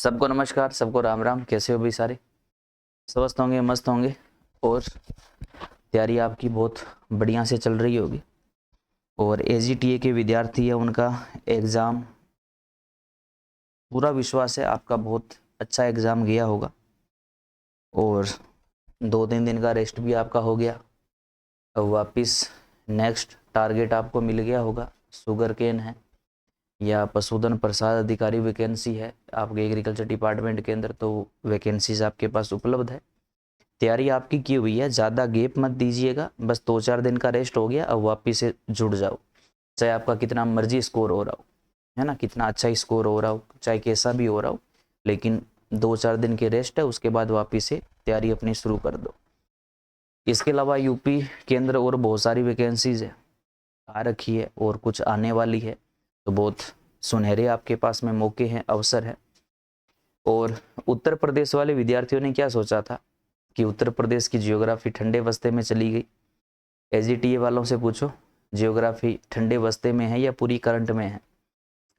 सबको नमस्कार, सबको राम राम। कैसे हो भाई सारे? स्वस्थ होंगे, मस्त होंगे और तैयारी आपकी बहुत बढ़िया से चल रही होगी। और एजीटीए के विद्यार्थी है, उनका एग्ज़ाम पूरा विश्वास है आपका बहुत अच्छा एग्ज़ाम गया होगा। और 2-3 दिन का रेस्ट भी आपका हो गया। अब वापस नेक्स्ट टारगेट आपको मिल गया होगा। शुगर केन है या पशुधन प्रसाद अधिकारी वैकेंसी है आपके एग्रीकल्चर डिपार्टमेंट के अंदर, तो वैकेंसीज आपके पास उपलब्ध है। तैयारी आपकी की हुई है, ज़्यादा गैप मत दीजिएगा। बस 2-4 दिन का रेस्ट हो गया, अब वापिस से जुड़ जाओ। चाहे आपका कितना मर्जी स्कोर हो रहा हो, है ना, कितना अच्छा स्कोर हो रहा हो, चाहे कैसा भी हो रहा हो, लेकिन 2-4 दिन के रेस्ट है, उसके बाद वापिस से तैयारी अपनी शुरू कर दो। इसके अलावा यूपी के अंदर और बहुत सारी वैकेंसीज है, आ रखी है और कुछ आने वाली है, तो बहुत सुनहरे आपके पास में मौके हैं, अवसर है। और उत्तर प्रदेश वाले विद्यार्थियों ने क्या सोचा था कि उत्तर प्रदेश की जियोग्राफी ठंडे वस्ते में चली गई। एजीटीए वालों से पूछो, जियोग्राफी ठंडे वस्ते में है या पूरी करंट में है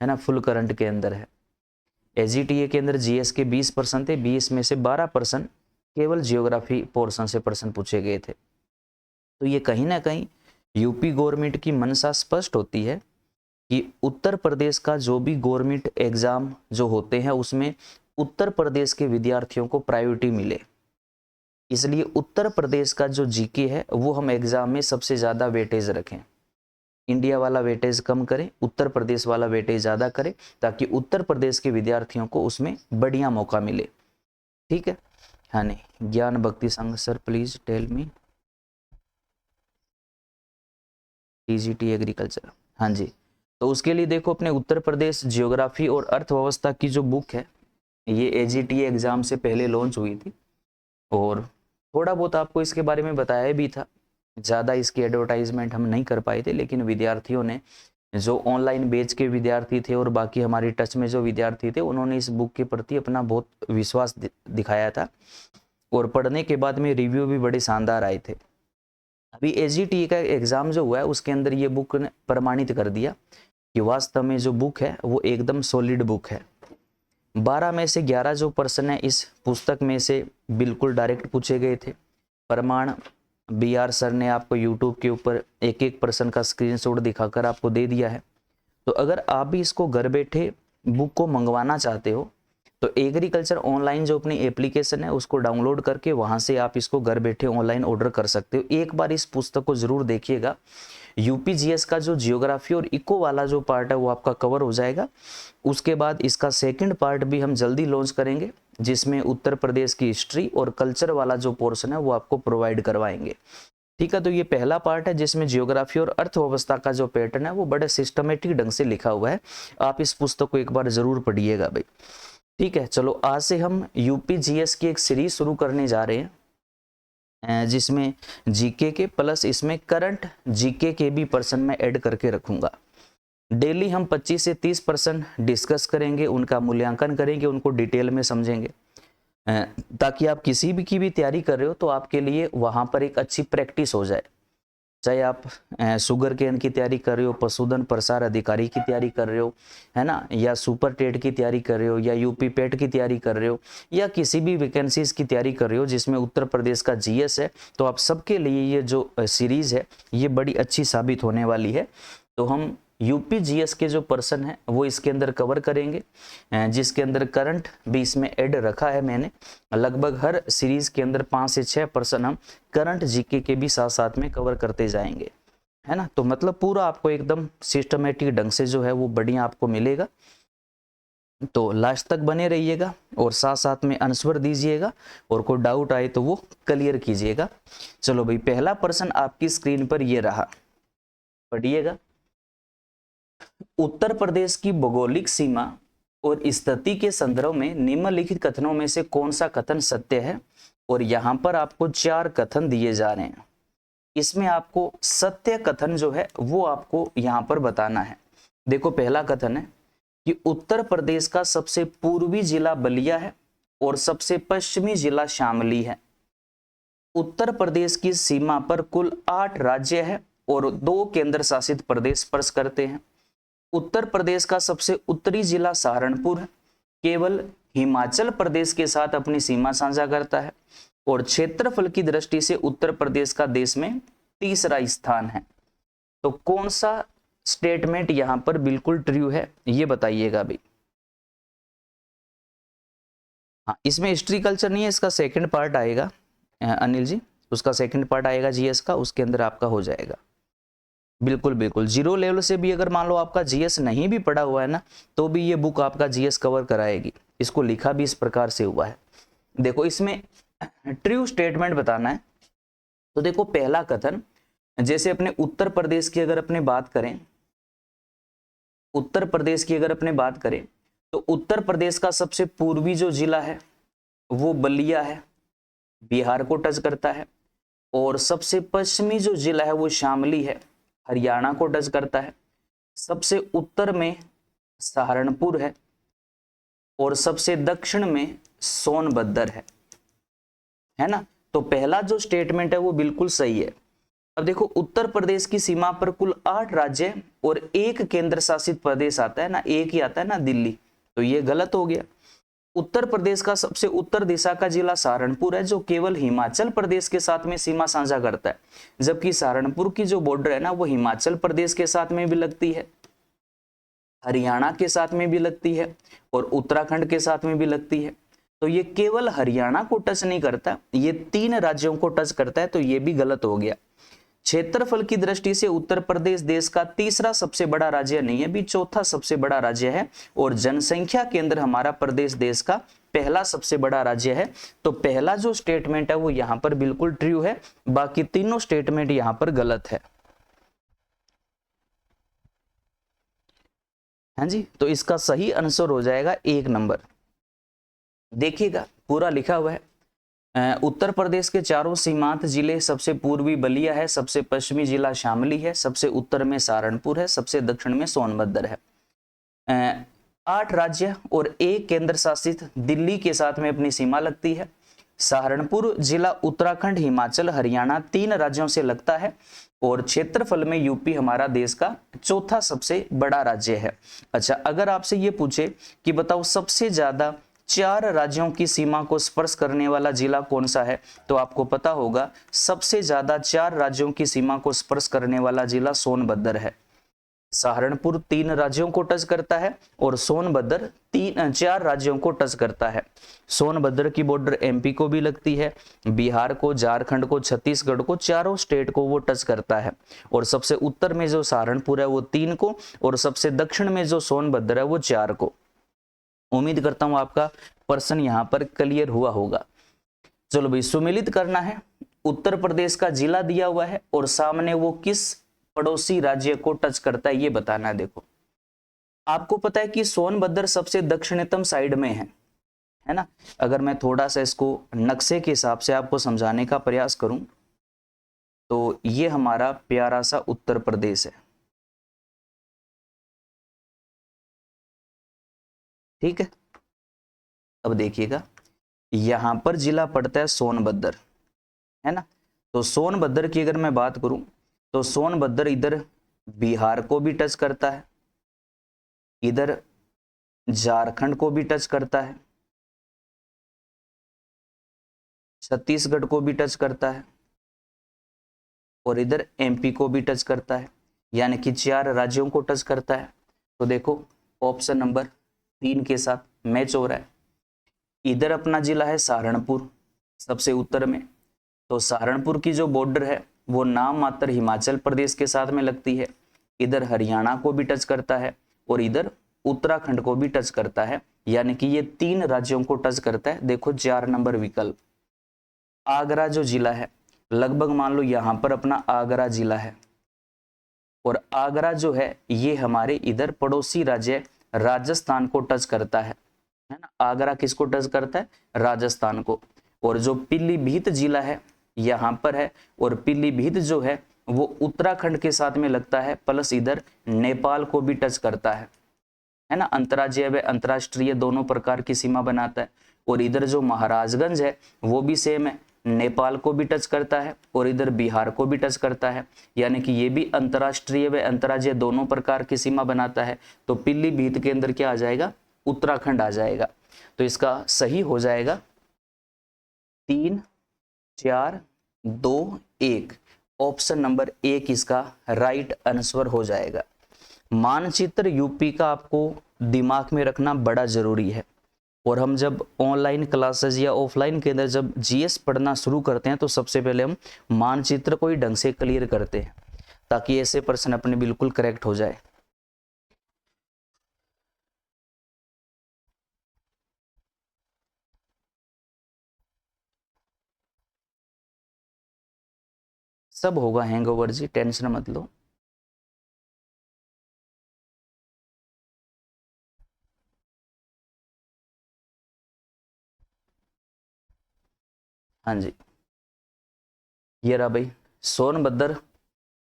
ना, फुल करंट के अंदर है। एजीटीए के अंदर जीएस के 20% थे, 20 में से 12% केवल जियोग्राफी पोर्शन से प्रश्न पूछे गए थे। तो ये कहीं ना कहीं यूपी गवर्नमेंट की मंशा स्पष्ट होती है कि उत्तर प्रदेश का जो भी गवर्नमेंट एग्जाम जो होते हैं उसमें उत्तर प्रदेश के विद्यार्थियों को प्रायोरिटी मिले। इसलिए उत्तर प्रदेश का जो जीके है वो हम एग्जाम में सबसे ज़्यादा वेटेज रखें। इंडिया वाला वेटेज कम करें, उत्तर प्रदेश वाला वेटेज ज़्यादा करें, ताकि उत्तर प्रदेश के विद्यार्थियों को उसमें बढ़िया मौका मिले। ठीक है, हाँ नहीं, ज्ञान भक्ति संघ sir please tell me TGT agriculture. हाँ जी, तो उसके लिए देखो अपने उत्तर प्रदेश जियोग्राफी और अर्थव्यवस्था की जो बुक है ये एजीटीए एग्जाम से पहले लॉन्च हुई थी और थोड़ा बहुत आपको इसके बारे में बताया भी था। ज़्यादा इसकी एडवर्टाइजमेंट हम नहीं कर पाए थे, लेकिन विद्यार्थियों ने, जो ऑनलाइन बैच के विद्यार्थी थे और बाकी हमारे टच में जो विद्यार्थी थे, उन्होंने इस बुक के प्रति अपना बहुत विश्वास दिखाया था और पढ़ने के बाद में रिव्यू भी बड़े शानदार आए थे। अभी एजीटी का एग्ज़ाम जो हुआ है उसके अंदर ये बुक ने प्रमाणित कर दिया कि वास्तव में जो बुक है वो एकदम सॉलिड बुक है। 12 में से 11 जो प्रश्न है इस पुस्तक में से बिल्कुल डायरेक्ट पूछे गए थे। प्रमाण BR सर ने आपको YouTube के ऊपर एक एक प्रश्न का स्क्रीनशॉट दिखाकर आपको दे दिया है। तो अगर आप भी इसको घर बैठे बुक को मंगवाना चाहते हो तो एग्रीकल्चर ऑनलाइन जो अपनी एप्लीकेशन है उसको डाउनलोड करके वहां से आप इसको घर बैठे ऑनलाइन ऑर्डर कर सकते हो। एक बार इस पुस्तक को जरूर देखिएगा। यूपीजीएस का जो जियोग्राफी और इको वाला जो पार्ट है वो आपका कवर हो जाएगा। उसके बाद इसका सेकंड पार्ट भी हम जल्दी लॉन्च करेंगे, जिसमें उत्तर प्रदेश की हिस्ट्री और कल्चर वाला जो पोर्शन है वो आपको प्रोवाइड करवाएंगे। ठीक है, तो ये पहला पार्ट है जिसमें जियोग्राफी और अर्थव्यवस्था का जो पैटर्न है वो बड़े सिस्टमेटिक ढंग से लिखा हुआ है। आप इस पुस्तक को एक बार जरूर पढ़िएगा भाई। ठीक है, चलो आज से हम यूपीजीएस की एक सीरीज शुरू करने जा रहे हैं, जिसमें जीके के प्लस इसमें करंट जीके के भी पर्सन में ऐड करके रखूंगा। डेली हम 25 से 30% डिस्कस करेंगे, उनका मूल्यांकन करेंगे, उनको डिटेल में समझेंगे, ताकि आप किसी भी की भी तैयारी कर रहे हो तो आपके लिए वहां पर एक अच्छी प्रैक्टिस हो जाए। चाहे आप शुगर केन की तैयारी कर रहे हो, पशुधन प्रसार अधिकारी की तैयारी कर रहे हो, है ना, या सुपर टेट की तैयारी कर रहे हो, या यूपी पेट की तैयारी कर रहे हो, या किसी भी वैकेंसीज की तैयारी कर रहे हो जिसमें उत्तर प्रदेश का जीएस है, तो आप सबके लिए ये जो सीरीज है ये बड़ी अच्छी साबित होने वाली है। तो हम यूपी जीएस के जो पर्सन है वो इसके अंदर कवर करेंगे, जिसके अंदर करंट भी इसमें ऐड रखा है मैंने। लगभग हर सीरीज के अंदर 5 से 6 पर्सन हम करंट जीके के भी साथ साथ में कवर करते जाएंगे, है ना। तो मतलब पूरा आपको एकदम सिस्टमेटिक ढंग से जो है वो बढ़िया आपको मिलेगा। तो लास्ट तक बने रहिएगा और साथ साथ में आंसर दीजिएगा, और कोई डाउट आए तो वो क्लियर कीजिएगा। चलो भाई, पहला प्रश्न आपकी स्क्रीन पर ये रहा, पढ़िएगा। उत्तर प्रदेश की भौगोलिक सीमा और स्थिति के संदर्भ में निम्नलिखित कथनों में से कौन सा कथन सत्य है? और यहां पर आपको 4 कथन दिए जा रहे हैं, इसमें आपको सत्य कथन जो है वो आपको यहां पर बताना है। देखो, पहला कथन है कि उत्तर प्रदेश का सबसे पूर्वी जिला बलिया है और सबसे पश्चिमी जिला शामली है। उत्तर प्रदेश की सीमा पर कुल 8 राज्य है और 2 केंद्र शासित प्रदेश स्पर्श करते हैं। उत्तर प्रदेश का सबसे उत्तरी जिला सहारनपुर है, केवल हिमाचल प्रदेश के साथ अपनी सीमा साझा करता है और क्षेत्रफल की दृष्टि से उत्तर प्रदेश का देश में तीसरा स्थान है। तो कौन सा स्टेटमेंट यहां पर बिल्कुल ट्रू है ये बताइएगा भाई। हाँ, इसमें हिस्ट्री कल्चर नहीं है, इसका सेकंड पार्ट आएगा अनिल जी, उसका सेकंड पार्ट आएगा जीएस का, उसके अंदर आपका हो जाएगा। बिल्कुल बिल्कुल, जीरो लेवल से भी अगर मान लो आपका जीएस नहीं भी पढ़ा हुआ है ना, तो भी ये बुक आपका जीएस कवर कराएगी। इसको लिखा भी इस प्रकार से हुआ है। देखो इसमें ट्रू स्टेटमेंट बताना है। तो देखो पहला कथन, जैसे अपने उत्तर प्रदेश की अगर अपने बात करें, उत्तर प्रदेश की अगर अपने बात करें तो उत्तर प्रदेश का सबसे पूर्वी जो जिला है वो बलिया है, बिहार को टच करता है। और सबसे पश्चिमी जो जिला है वो शामली है, हरियाणा को टच करता है। सबसे उत्तर में सहारनपुर है और सबसे दक्षिण में सोनभद्र है ना। तो पहला जो स्टेटमेंट है वो बिल्कुल सही है। अब देखो उत्तर प्रदेश की सीमा पर कुल 8 राज्य और 1 केंद्र शासित प्रदेश आता है ना, एक ही आता है ना दिल्ली, तो ये गलत हो गया। उत्तर प्रदेश का सबसे उत्तर दिशा का जिला सहारनपुर है जो केवल हिमाचल प्रदेश के साथ में सीमा साझा करता है, जबकि सहारनपुर की जो बॉर्डर है ना वो हिमाचल प्रदेश के साथ में भी लगती है, हरियाणा के साथ में भी लगती है और उत्तराखंड के साथ में भी लगती है। तो ये केवल हरियाणा को टच नहीं करता, ये 3 राज्यों को टच करता है, तो ये भी गलत हो गया। क्षेत्रफल की दृष्टि से उत्तर प्रदेश देश का तीसरा सबसे बड़ा राज्य नहीं है, भी चौथा सबसे बड़ा राज्य है। और जनसंख्या के अंदर हमारा प्रदेश देश का पहला सबसे बड़ा राज्य है। तो पहला जो स्टेटमेंट है वो यहां पर बिल्कुल ट्रू है, बाकी तीनों स्टेटमेंट यहां पर गलत है। हाँ जी, तो इसका सही आंसर हो जाएगा 1 नंबर। देखिएगा पूरा लिखा हुआ है। उत्तर प्रदेश के चारों सीमांत जिले, सबसे पूर्वी बलिया है, सबसे पश्चिमी जिला शामली है, सबसे उत्तर में सहारनपुर है, सबसे दक्षिण में सोनभद्र है। 8 राज्य और 1 केंद्र शासित दिल्ली के साथ में अपनी सीमा लगती है। सहारनपुर जिला उत्तराखंड, हिमाचल, हरियाणा 3 राज्यों से लगता है और क्षेत्रफल में यूपी हमारा देश का चौथा सबसे बड़ा राज्य है। अच्छा, अगर आपसे ये पूछे कि बताओ सबसे ज्यादा 4 राज्यों की सीमा को स्पर्श करने वाला जिला कौन सा है, तो आपको पता होगा सबसे ज्यादा 4 राज्यों की सीमा को स्पर्श करने वाला जिला सोनभद्र है। सहारनपुर 3 राज्यों को टच करता है और सोनभद्र 4 राज्यों को टच करता है। सोनभद्र की बॉर्डर एमपी को भी लगती है, बिहार को, झारखंड को, छत्तीसगढ़ को, चारों स्टेट को वो टच करता है। और सबसे उत्तर में जो सहारनपुर है वो 3 को और सबसे दक्षिण में जो सोनभद्र है वो 4 को। उम्मीद करता हूं आपका प्रश्न यहां पर क्लियर हुआ होगा। चलो भाई, सुमेलित करना है। उत्तर प्रदेश का जिला दिया हुआ है और सामने वो किस पड़ोसी राज्य को टच करता है ये बताना है। देखो आपको पता है कि सोनभद्र सबसे दक्षिणतम साइड में है ना। अगर मैं थोड़ा सा इसको नक्शे के हिसाब से आपको समझाने का प्रयास करूं तो ये हमारा प्यारा सा उत्तर प्रदेश है, ठीक है। अब देखिएगा यहां पर जिला पड़ता है सोनभद्र, है ना। तो सोनभद्र की अगर मैं बात करूं तो सोनभद्र इधर बिहार को भी टच करता है, इधर झारखंड को भी टच करता है, छत्तीसगढ़ को भी टच करता है और इधर एमपी को भी टच करता है, यानी कि 4 राज्यों को टच करता है। तो देखो ऑप्शन नंबर 3 के साथ मैच हो रहा है। इधर अपना जिला है सहारनपुर सबसे उत्तर में, तो सहारनपुर की जो बॉर्डर है वो नाम मात्र हिमाचल प्रदेश के साथ में लगती है। इधर हरियाणा को भी टच करता है और इधर उत्तराखंड को भी टच करता है, यानी कि ये 3 राज्यों को टच करता है। देखो 4 नंबर विकल्प। आगरा जो जिला है लगभग मान लो यहां पर अपना आगरा जिला है और आगरा जो है ये हमारे इधर पड़ोसी राज्य राजस्थान को टच करता है ना। आगरा किसको टच करता है? राजस्थान को। और जो पीलीभीत जिला है यहाँ पर है और पीलीभीत जो है वो उत्तराखंड के साथ में लगता है, प्लस इधर नेपाल को भी टच करता है ना। अंतर्राज्यीय व अंतर्राष्ट्रीय दोनों प्रकार की सीमा बनाता है। और इधर जो महाराजगंज है वो भी सेम है, नेपाल को भी टच करता है और इधर बिहार को भी टच करता है, यानी कि ये भी अंतर्राष्ट्रीय व अंतर्राज्यीय दोनों प्रकार की सीमा बनाता है। तो पीलीभीत के अंदर क्या आ जाएगा? उत्तराखंड आ जाएगा। तो इसका सही हो जाएगा 3 4 2 1। ऑप्शन नंबर 1 इसका राइट आंसर हो जाएगा। मानचित्र यूपी का आपको दिमाग में रखना बड़ा जरूरी है, और हम जब ऑनलाइन क्लासेस या ऑफलाइन के अंदर जब जीएस पढ़ना शुरू करते हैं तो सबसे पहले हम मानचित्र को ही ढंग से क्लियर करते हैं, ताकि ऐसे प्रश्न अपने बिल्कुल करेक्ट हो जाए। सब होगा हैंगओवर जी, टेंशन मत लो। हाँ जी, ये रहा भाई, सोनभद्र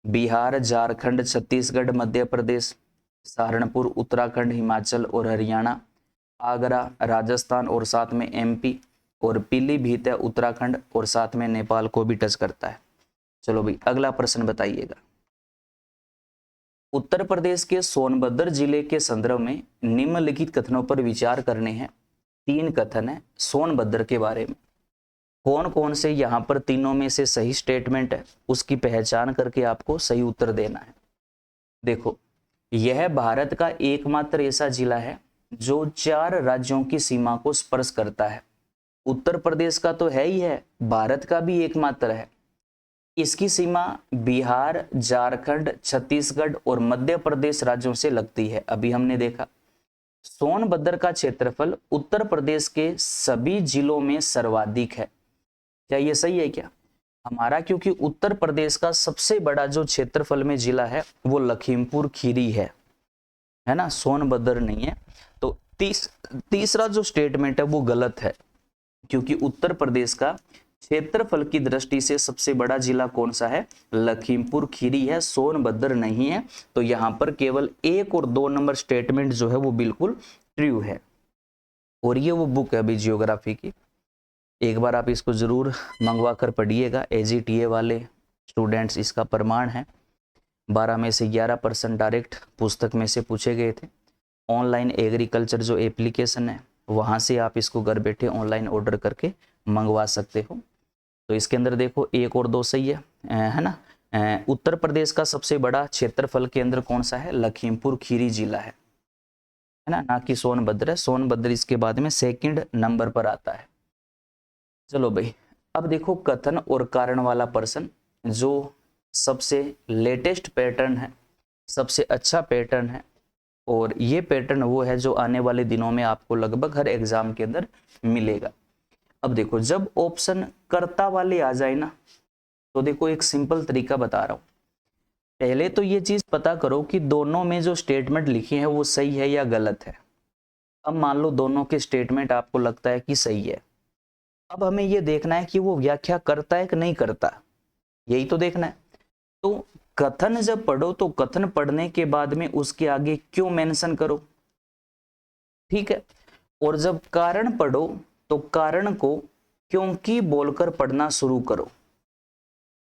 बिहार, झारखंड, छत्तीसगढ़, मध्य प्रदेश, सहारनपुर, उत्तराखंड, हिमाचल और हरियाणा, आगरा, राजस्थान और साथ में एमपी, और पीलीभीत है उत्तराखंड, और साथ में नेपाल को भी टच करता है। चलो भाई अगला प्रश्न बताइएगा। उत्तर प्रदेश के सोनभद्र जिले के संदर्भ में निम्नलिखित कथनों पर विचार करने हैं। 3 कथन है सोनभद्र के बारे में। कौन कौन से यहाँ पर तीनों में से सही स्टेटमेंट है, उसकी पहचान करके आपको सही उत्तर देना है। देखो, यह भारत का एकमात्र ऐसा जिला है जो 4 राज्यों की सीमा को स्पर्श करता है। उत्तर प्रदेश का तो है ही है, भारत का भी एकमात्र है। इसकी सीमा बिहार, झारखंड, छत्तीसगढ़ और मध्य प्रदेश राज्यों से लगती है। अभी हमने देखा सोनभद्र का क्षेत्रफल उत्तर प्रदेश के सभी जिलों में सर्वाधिक है। क्या ये सही है क्या? हमारा क्योंकि उत्तर प्रदेश का सबसे बड़ा जो क्षेत्रफल में जिला है वो लखीमपुर खीरी है ना, सोनभद्र नहीं है। तो तीसरा जो स्टेटमेंट है वो गलत है, क्योंकि उत्तर प्रदेश का क्षेत्रफल की दृष्टि से सबसे बड़ा जिला कौन सा है? लखीमपुर खीरी है, सोनभद्र नहीं है। तो यहाँ पर केवल 1 और 2 नंबर स्टेटमेंट जो है वो बिल्कुल ट्रू है। और ये वो बुक है अभी जियोग्राफी की, एक बार आप इसको जरूर मंगवा कर पढ़िएगा। AGTA वाले स्टूडेंट्स इसका प्रमाण है। 12 में से 11% डायरेक्ट पुस्तक में से पूछे गए थे। ऑनलाइन एग्रीकल्चर जो एप्लीकेशन है वहाँ से आप इसको घर बैठे ऑनलाइन ऑर्डर करके मंगवा सकते हो। तो इसके अंदर देखो 1 और 2 सही है ना। उत्तर प्रदेश का सबसे बड़ा क्षेत्रफल केंद्र कौन सा है? लखीमपुर खीरी जिला है ना कि सोनभद्र है। सोनभद्र इसके बाद में 2nd नंबर पर आता है। चलो भाई, अब देखो कथन और कारण वाला प्रश्न, जो सबसे लेटेस्ट पैटर्न है, सबसे अच्छा पैटर्न है, और ये पैटर्न वो है जो आने वाले दिनों में आपको लगभग हर एग्जाम के अंदर मिलेगा। अब देखो, जब ऑप्शन कर्ता वाले आ जाए ना, तो देखो एक सिंपल तरीका बता रहा हूं। पहले तो ये चीज पता करो कि दोनों में जो स्टेटमेंट लिखे हैं वो सही है या गलत है। अब मान लो दोनों के स्टेटमेंट आपको लगता है कि सही है, अब हमें ये देखना है कि वो व्याख्या करता है कि नहीं करता, यही तो देखना है। तो कथन जब पढ़ो तो कथन पढ़ने के बाद में उसके आगे क्यों मेंशन करो, ठीक है। और जब कारण पढ़ो तो कारण को क्योंकि बोलकर पढ़ना शुरू करो,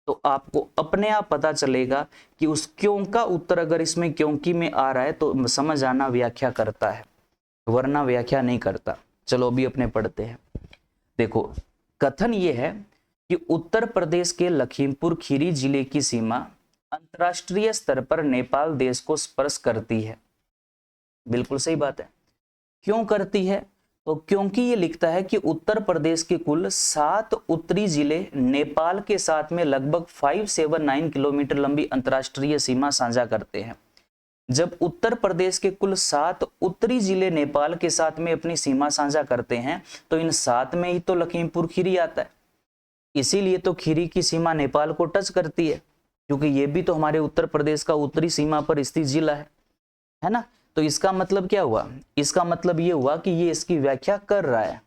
तो आपको अपने आप पता चलेगा कि उस क्यों का उत्तर अगर इसमें क्योंकि में आ रहा है तो समझ आना व्याख्या करता है, वरना व्याख्या नहीं करता। चलो अभी अपने पढ़ते हैं। देखो, कथन ये है कि उत्तर प्रदेश के लखीमपुर खीरी जिले की सीमा अंतर्राष्ट्रीय स्तर पर नेपाल देश को स्पर्श करती है। बिल्कुल सही बात है। क्यों करती है? तो क्योंकि ये लिखता है कि उत्तर प्रदेश के कुल 7 उत्तरी जिले नेपाल के साथ में लगभग 579 किलोमीटर लंबी अंतर्राष्ट्रीय सीमा साझा करते हैं। जब उत्तर प्रदेश के कुल 7 उत्तरी जिले नेपाल के साथ में अपनी सीमा साझा करते हैं तो इन 7 में ही तो लखीमपुर खीरी आता है। इसीलिए तो खीरी की सीमा नेपाल को टच करती है, क्योंकि ये भी तो हमारे उत्तर प्रदेश का उत्तरी सीमा पर स्थित जिला है ना। तो इसका मतलब क्या हुआ? इसका मतलब ये हुआ कि ये इसकी व्याख्या कर रहा है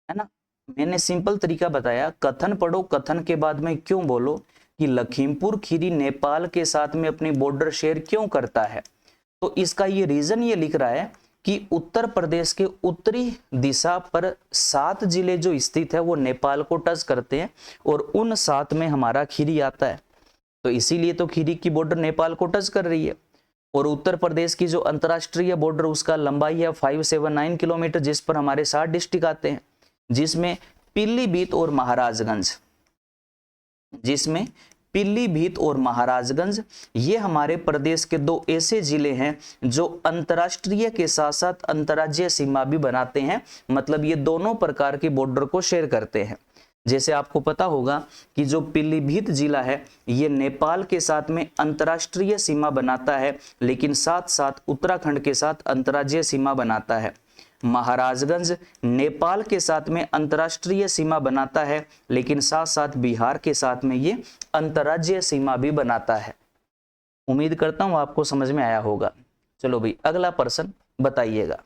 ना। मैंने सिंपल तरीका बताया, कथन पढ़ो, कथन के बाद में क्यों बोलो कि लखीमपुर खीरी नेपाल के साथ में अपनी बॉर्डर शेयर क्यों करता है। तो इसका ये रीजन ये लिख रहा है कि उत्तर प्रदेश के उत्तरी दिशा पर 7 जिले जो स्थित है वो नेपाल को टच करते हैं, और उन 7 में हमारा खीरी आता है। तो इसीलिए तो खीरी की बॉर्डर नेपाल को टच कर रही है। और उत्तर प्रदेश की जो अंतर्राष्ट्रीय बॉर्डर उसका लंबाई है 579 किलोमीटर, जिस पर हमारे 7 डिस्ट्रिक्ट आते हैं, जिसमें पीलीभीत और महाराजगंज, जिसमें पीलीभीत और महाराजगंज ये हमारे प्रदेश के 2 ऐसे जिले हैं जो अंतर्राष्ट्रीय के साथ साथ अंतर्राज्यीय सीमा भी बनाते हैं, मतलब ये दोनों प्रकार के बॉर्डर को शेयर करते हैं। जैसे आपको पता होगा कि जो पीलीभीत जिला है ये नेपाल के साथ में अंतर्राष्ट्रीय सीमा बनाता है, लेकिन साथ साथ उत्तराखंड के साथ अंतर्राज्यीय सीमा बनाता है। महाराजगंज नेपाल के साथ में अंतर्राष्ट्रीय सीमा बनाता है, लेकिन साथ साथ बिहार के साथ में ये अंतर्राज्यीय सीमा भी बनाता है। उम्मीद करता हूं आपको समझ में आया होगा। चलो भाई अगला प्रश्न बताइएगा,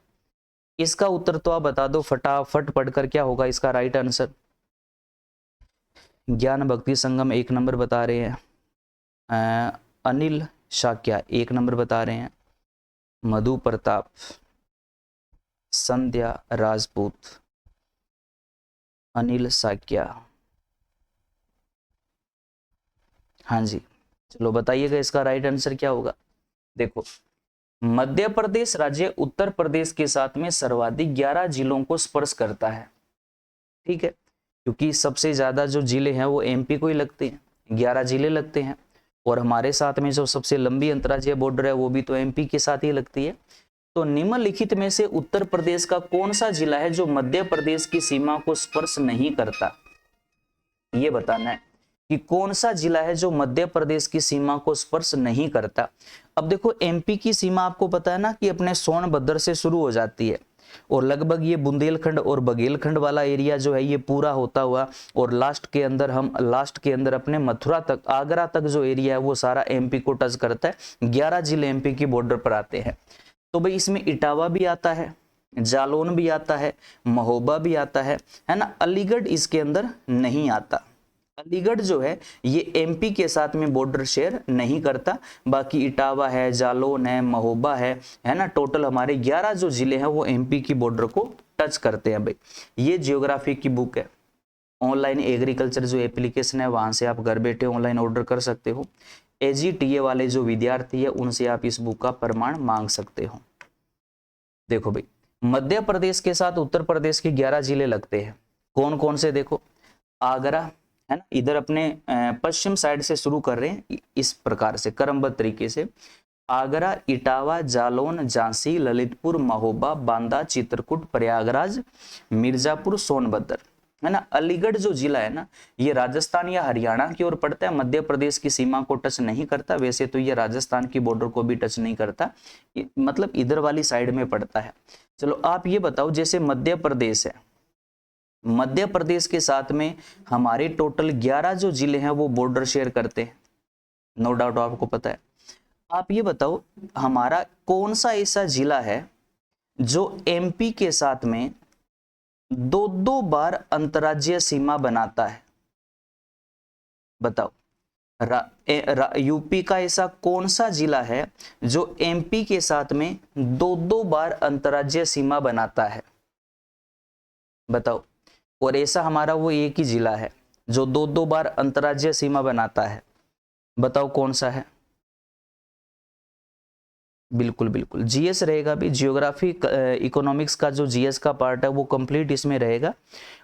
इसका उत्तर तो आप बता दो फटाफट पढ़कर, क्या होगा इसका राइट आंसर। ज्ञान भक्ति संगम 1 नंबर बता रहे हैं, अनिल शाक्या 1 नंबर बता रहे हैं, मधु प्रताप, संध्या राजपूत, अनिल साक्या। हाँ जी, चलो बताइएगा इसका राइट आंसर क्या होगा। देखो, मध्य प्रदेश राज्य उत्तर प्रदेश के साथ में सर्वाधिक 11 जिलों को स्पर्श करता है। ठीक है, क्योंकि सबसे ज्यादा जो जिले हैं वो एमपी को ही लगते हैं, 11 जिले लगते हैं, और हमारे साथ में जो सबसे लंबी अंतर्राज्यीय बॉर्डर है वो भी तो एमपी के साथ ही लगती है। तो निम्नलिखित में से उत्तर प्रदेश का कौन सा जिला है जो मध्य प्रदेश की सीमा को स्पर्श नहीं करता, ये बताना है कि कौन सा जिला है जो मध्य प्रदेश की सीमा को स्पर्श नहीं करता। अब देखो, एमपी की सीमा आपको पता है ना कि अपने सोनभद्र से शुरू हो जाती है, और लगभग ये बुंदेलखंड और बघेलखंड वाला एरिया जो है ये पूरा होता हुआ, और लास्ट के अंदर अपने मथुरा तक, आगरा तक जो एरिया है वो सारा एमपी को टच करता है। 11 जिले एमपी की बॉर्डर पर आते हैं। तो भाई इसमें इटावा भी आता है, जालौन भी आता है, महोबा भी आता है ना। अलीगढ़ इसके अंदर नहीं आता। अलीगढ़ जो है ये एमपी के साथ में बॉर्डर शेयर नहीं करता। बाकी इटावा है, जालौन है, महोबा है ना। टोटल हमारे 11 जो जिले हैं वो एमपी की बॉर्डर को टच करते हैं। भाई ये जियोग्राफी की बुक है, ऑनलाइन एग्रीकल्चर जो एप्लीकेशन है वहां से आप घर बैठे ऑनलाइन ऑर्डर कर सकते हो। एजीटीए वाले जो विद्यार्थी है उनसे आप इस बुक का प्रमाण मांग सकते हो। देखो भाई, मध्य प्रदेश के साथ उत्तर प्रदेश के 11 जिले लगते हैं। कौन कौन से, देखो, आगरा है ना, इधर अपने पश्चिम साइड से शुरू कर रहे हैं इस प्रकार से क्रमबद्ध तरीके से। आगरा, इटावा, जालौन, झांसी, ललितपुर, महोबा, बांदा, चित्रकूट, प्रयागराज, मिर्जापुर, सोनभद्र है ना। अलीगढ़ जो जिला है ना ये राजस्थान या हरियाणा की ओर पड़ता है, मध्य प्रदेश की सीमा को टच नहीं करता। वैसे तो ये राजस्थान की बॉर्डर को भी टच नहीं करता, मतलब इधर वाली साइड में पड़ता है। चलो आप ये बताओ, जैसे मध्य प्रदेश है, मध्य प्रदेश के साथ में हमारे टोटल 11 जो जिले हैं वो बॉर्डर शेयर करते हैं, नो डाउट आपको पता है। आप ये बताओ हमारा कौन सा ऐसा जिला है जो एमपी के साथ में 2-2 बार अंतर्राज्यीय सीमा बनाता है। बताओ, यूपी का ऐसा कौन सा जिला है जो एमपी के साथ में 2-2 बार अंतर्राज्यीय सीमा बनाता है, बताओ। और ऐसा हमारा वो एक ही जिला है जो 2-2 बार अंतर्राज्यीय सीमा बनाता है, बताओ कौन सा है। बिल्कुल बिल्कुल जीएस रहेगा भी, जियोग्राफी इकोनॉमिक्स का जो जीएस का पार्ट है वो कंप्लीट इसमें रहेगा।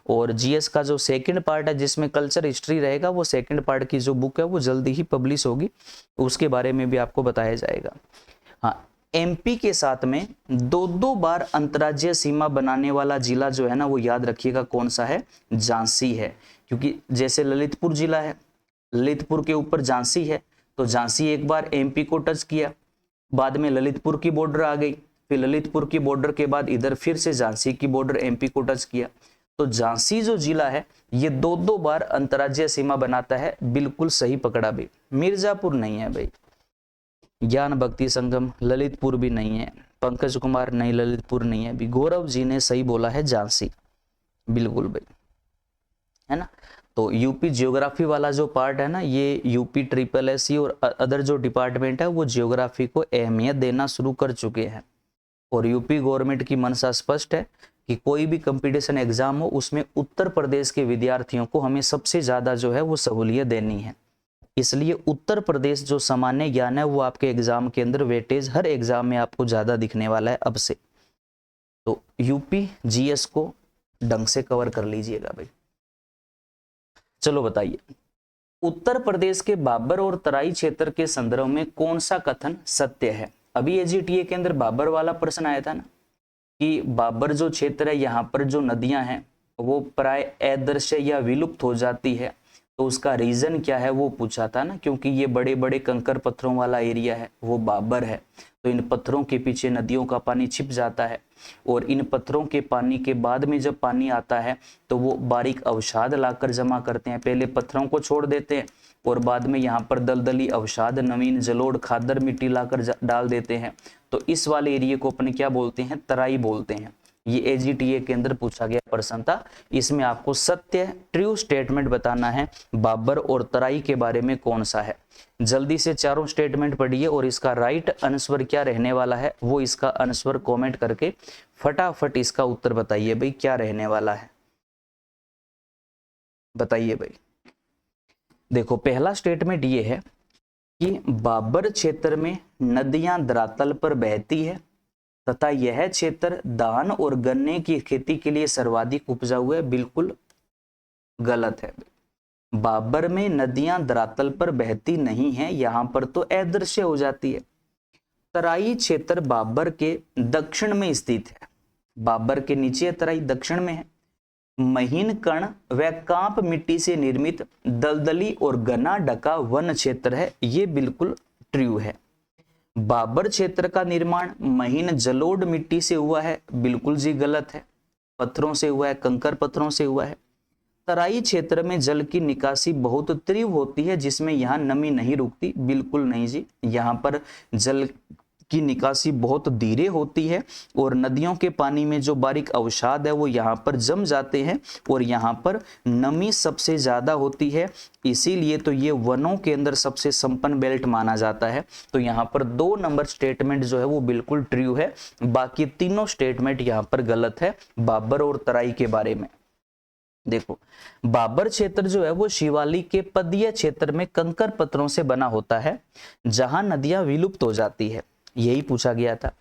और जीएस का जो सेकंड पार्ट है जिसमें कल्चर हिस्ट्री रहेगा, वो सेकंड पार्ट की जो बुक है वो जल्दी ही पब्लिश होगी, उसके बारे में भी आपको बताया जाएगा। हाँ, एमपी के साथ में 2-2 बार अंतर्राज्यीय सीमा बनाने वाला जिला जो है ना वो याद रखिएगा कौन सा है, झांसी है। क्योंकि जैसे ललितपुर जिला है, ललितपुर के ऊपर झांसी है, तो झांसी एक बार एमपी को टच किया, बाद में ललितपुर की बॉर्डर आ गई, फिर ललितपुर की बॉर्डर के बाद इधर फिर से झांसी की बॉर्डर एमपी को टच किया। तो झांसी जो जिला है ये 2-2 बार अंतर्राज्यीय सीमा बनाता है। बिल्कुल सही पकड़ा भाई, मिर्जापुर नहीं है भाई। ज्ञान भक्ति संगम, ललितपुर भी नहीं है। पंकज कुमार, नहीं ललितपुर नहीं है भी। गौरव जी ने सही बोला है झांसी, बिल्कुल भाई, है ना। तो यूपी ज्योग्राफी वाला जो पार्ट है ना, ये यूपी SSSC और अदर जो डिपार्टमेंट है वो ज्योग्राफी को अहमियत देना शुरू कर चुके हैं। और यूपी गवर्नमेंट की मंशा स्पष्ट है कि कोई भी कंपटीशन एग्जाम हो उसमें उत्तर प्रदेश के विद्यार्थियों को हमें सबसे ज्यादा जो है वो सहूलियत देनी है। इसलिए उत्तर प्रदेश जो सामान्य ज्ञान है वो आपके एग्जाम के अंदर वेटेज हर एग्जाम में आपको ज्यादा दिखने वाला है अब से। तो यूपी जीएस को ढंग से कवर कर लीजिएगा भाई। चलो बताइए, उत्तर प्रदेश के बाबर और तराई क्षेत्र के संदर्भ में कौन सा कथन सत्य है? अभी एजीटीए के अंदर बाबर वाला प्रश्न आया था ना कि बाबर जो क्षेत्र है यहाँ पर जो नदियां हैं वो प्राय अदृश्य या विलुप्त हो जाती है, तो उसका रीजन क्या है वो पूछा था ना, क्योंकि ये बड़े बड़े कंकर पत्थरों वाला एरिया है वो बाबर है, तो इन पत्थरों के पीछे नदियों का पानी छिप जाता है और इन पत्थरों के पानी के बाद में जब पानी आता है तो वो बारीक अवसाद लाकर जमा करते हैं। पहले पत्थरों को छोड़ देते हैं और बाद में यहाँ पर दलदली अवसाद, नवीन जलोढ़, खादर मिट्टी लाकर डाल देते हैं। तो इस वाले एरिया को अपने क्या बोलते हैं? तराई बोलते हैं। ये एजीटीए के अंदर पूछा गया प्रश्न था। इसमें आपको सत्य ट्रू स्टेटमेंट बताना है बाबर और तराई के बारे में कौन सा है। जल्दी से चारों स्टेटमेंट पढ़िए और इसका राइट आंसर क्या रहने वाला है वो इसका आंसर कमेंट करके फटाफट इसका उत्तर बताइए भाई, क्या रहने वाला है बताइए भाई। देखो पहला स्टेटमेंट ये है कि बाबर क्षेत्र में नदियां धरातल पर बहती है तथा यह क्षेत्र धान और गन्ने की खेती के लिए सर्वाधिक उपजाऊ है। बिल्कुल गलत है। बाबर में नदियां धरातल पर बहती नहीं है, यहां पर तो अदृश्य हो जाती है। तराई क्षेत्र बाबर के दक्षिण में स्थित है, बाबर के नीचे तराई दक्षिण में है। महीन कण व कांप मिट्टी से निर्मित दलदली और घना ढका वन क्षेत्र है, ये बिल्कुल ट्रू है। बाबर क्षेत्र का निर्माण महीन जलोढ़ मिट्टी से हुआ है, बिल्कुल जी गलत है। पत्थरों से हुआ है, कंकर पत्थरों से हुआ है। तराई क्षेत्र में जल की निकासी बहुत तीव्र होती है जिसमें यहाँ नमी नहीं रुकती, बिल्कुल नहीं जी, यहाँ पर जल की निकासी बहुत धीरे होती है और नदियों के पानी में जो बारीक अवसाद है वो यहाँ पर जम जाते हैं और यहाँ पर नमी सबसे ज्यादा होती है, इसीलिए तो ये वनों के अंदर सबसे संपन्न बेल्ट माना जाता है। तो यहाँ पर 2 नंबर स्टेटमेंट जो है वो बिल्कुल ट्रू है, बाकी तीनों स्टेटमेंट यहाँ पर गलत है बाबर और तराई के बारे में। देखो बाबर क्षेत्र जो है वो शिवालिक के पदीय क्षेत्र में कंकर पत्थरों से बना होता है जहां नदियां विलुप्त हो जाती है, यही पूछा गया था,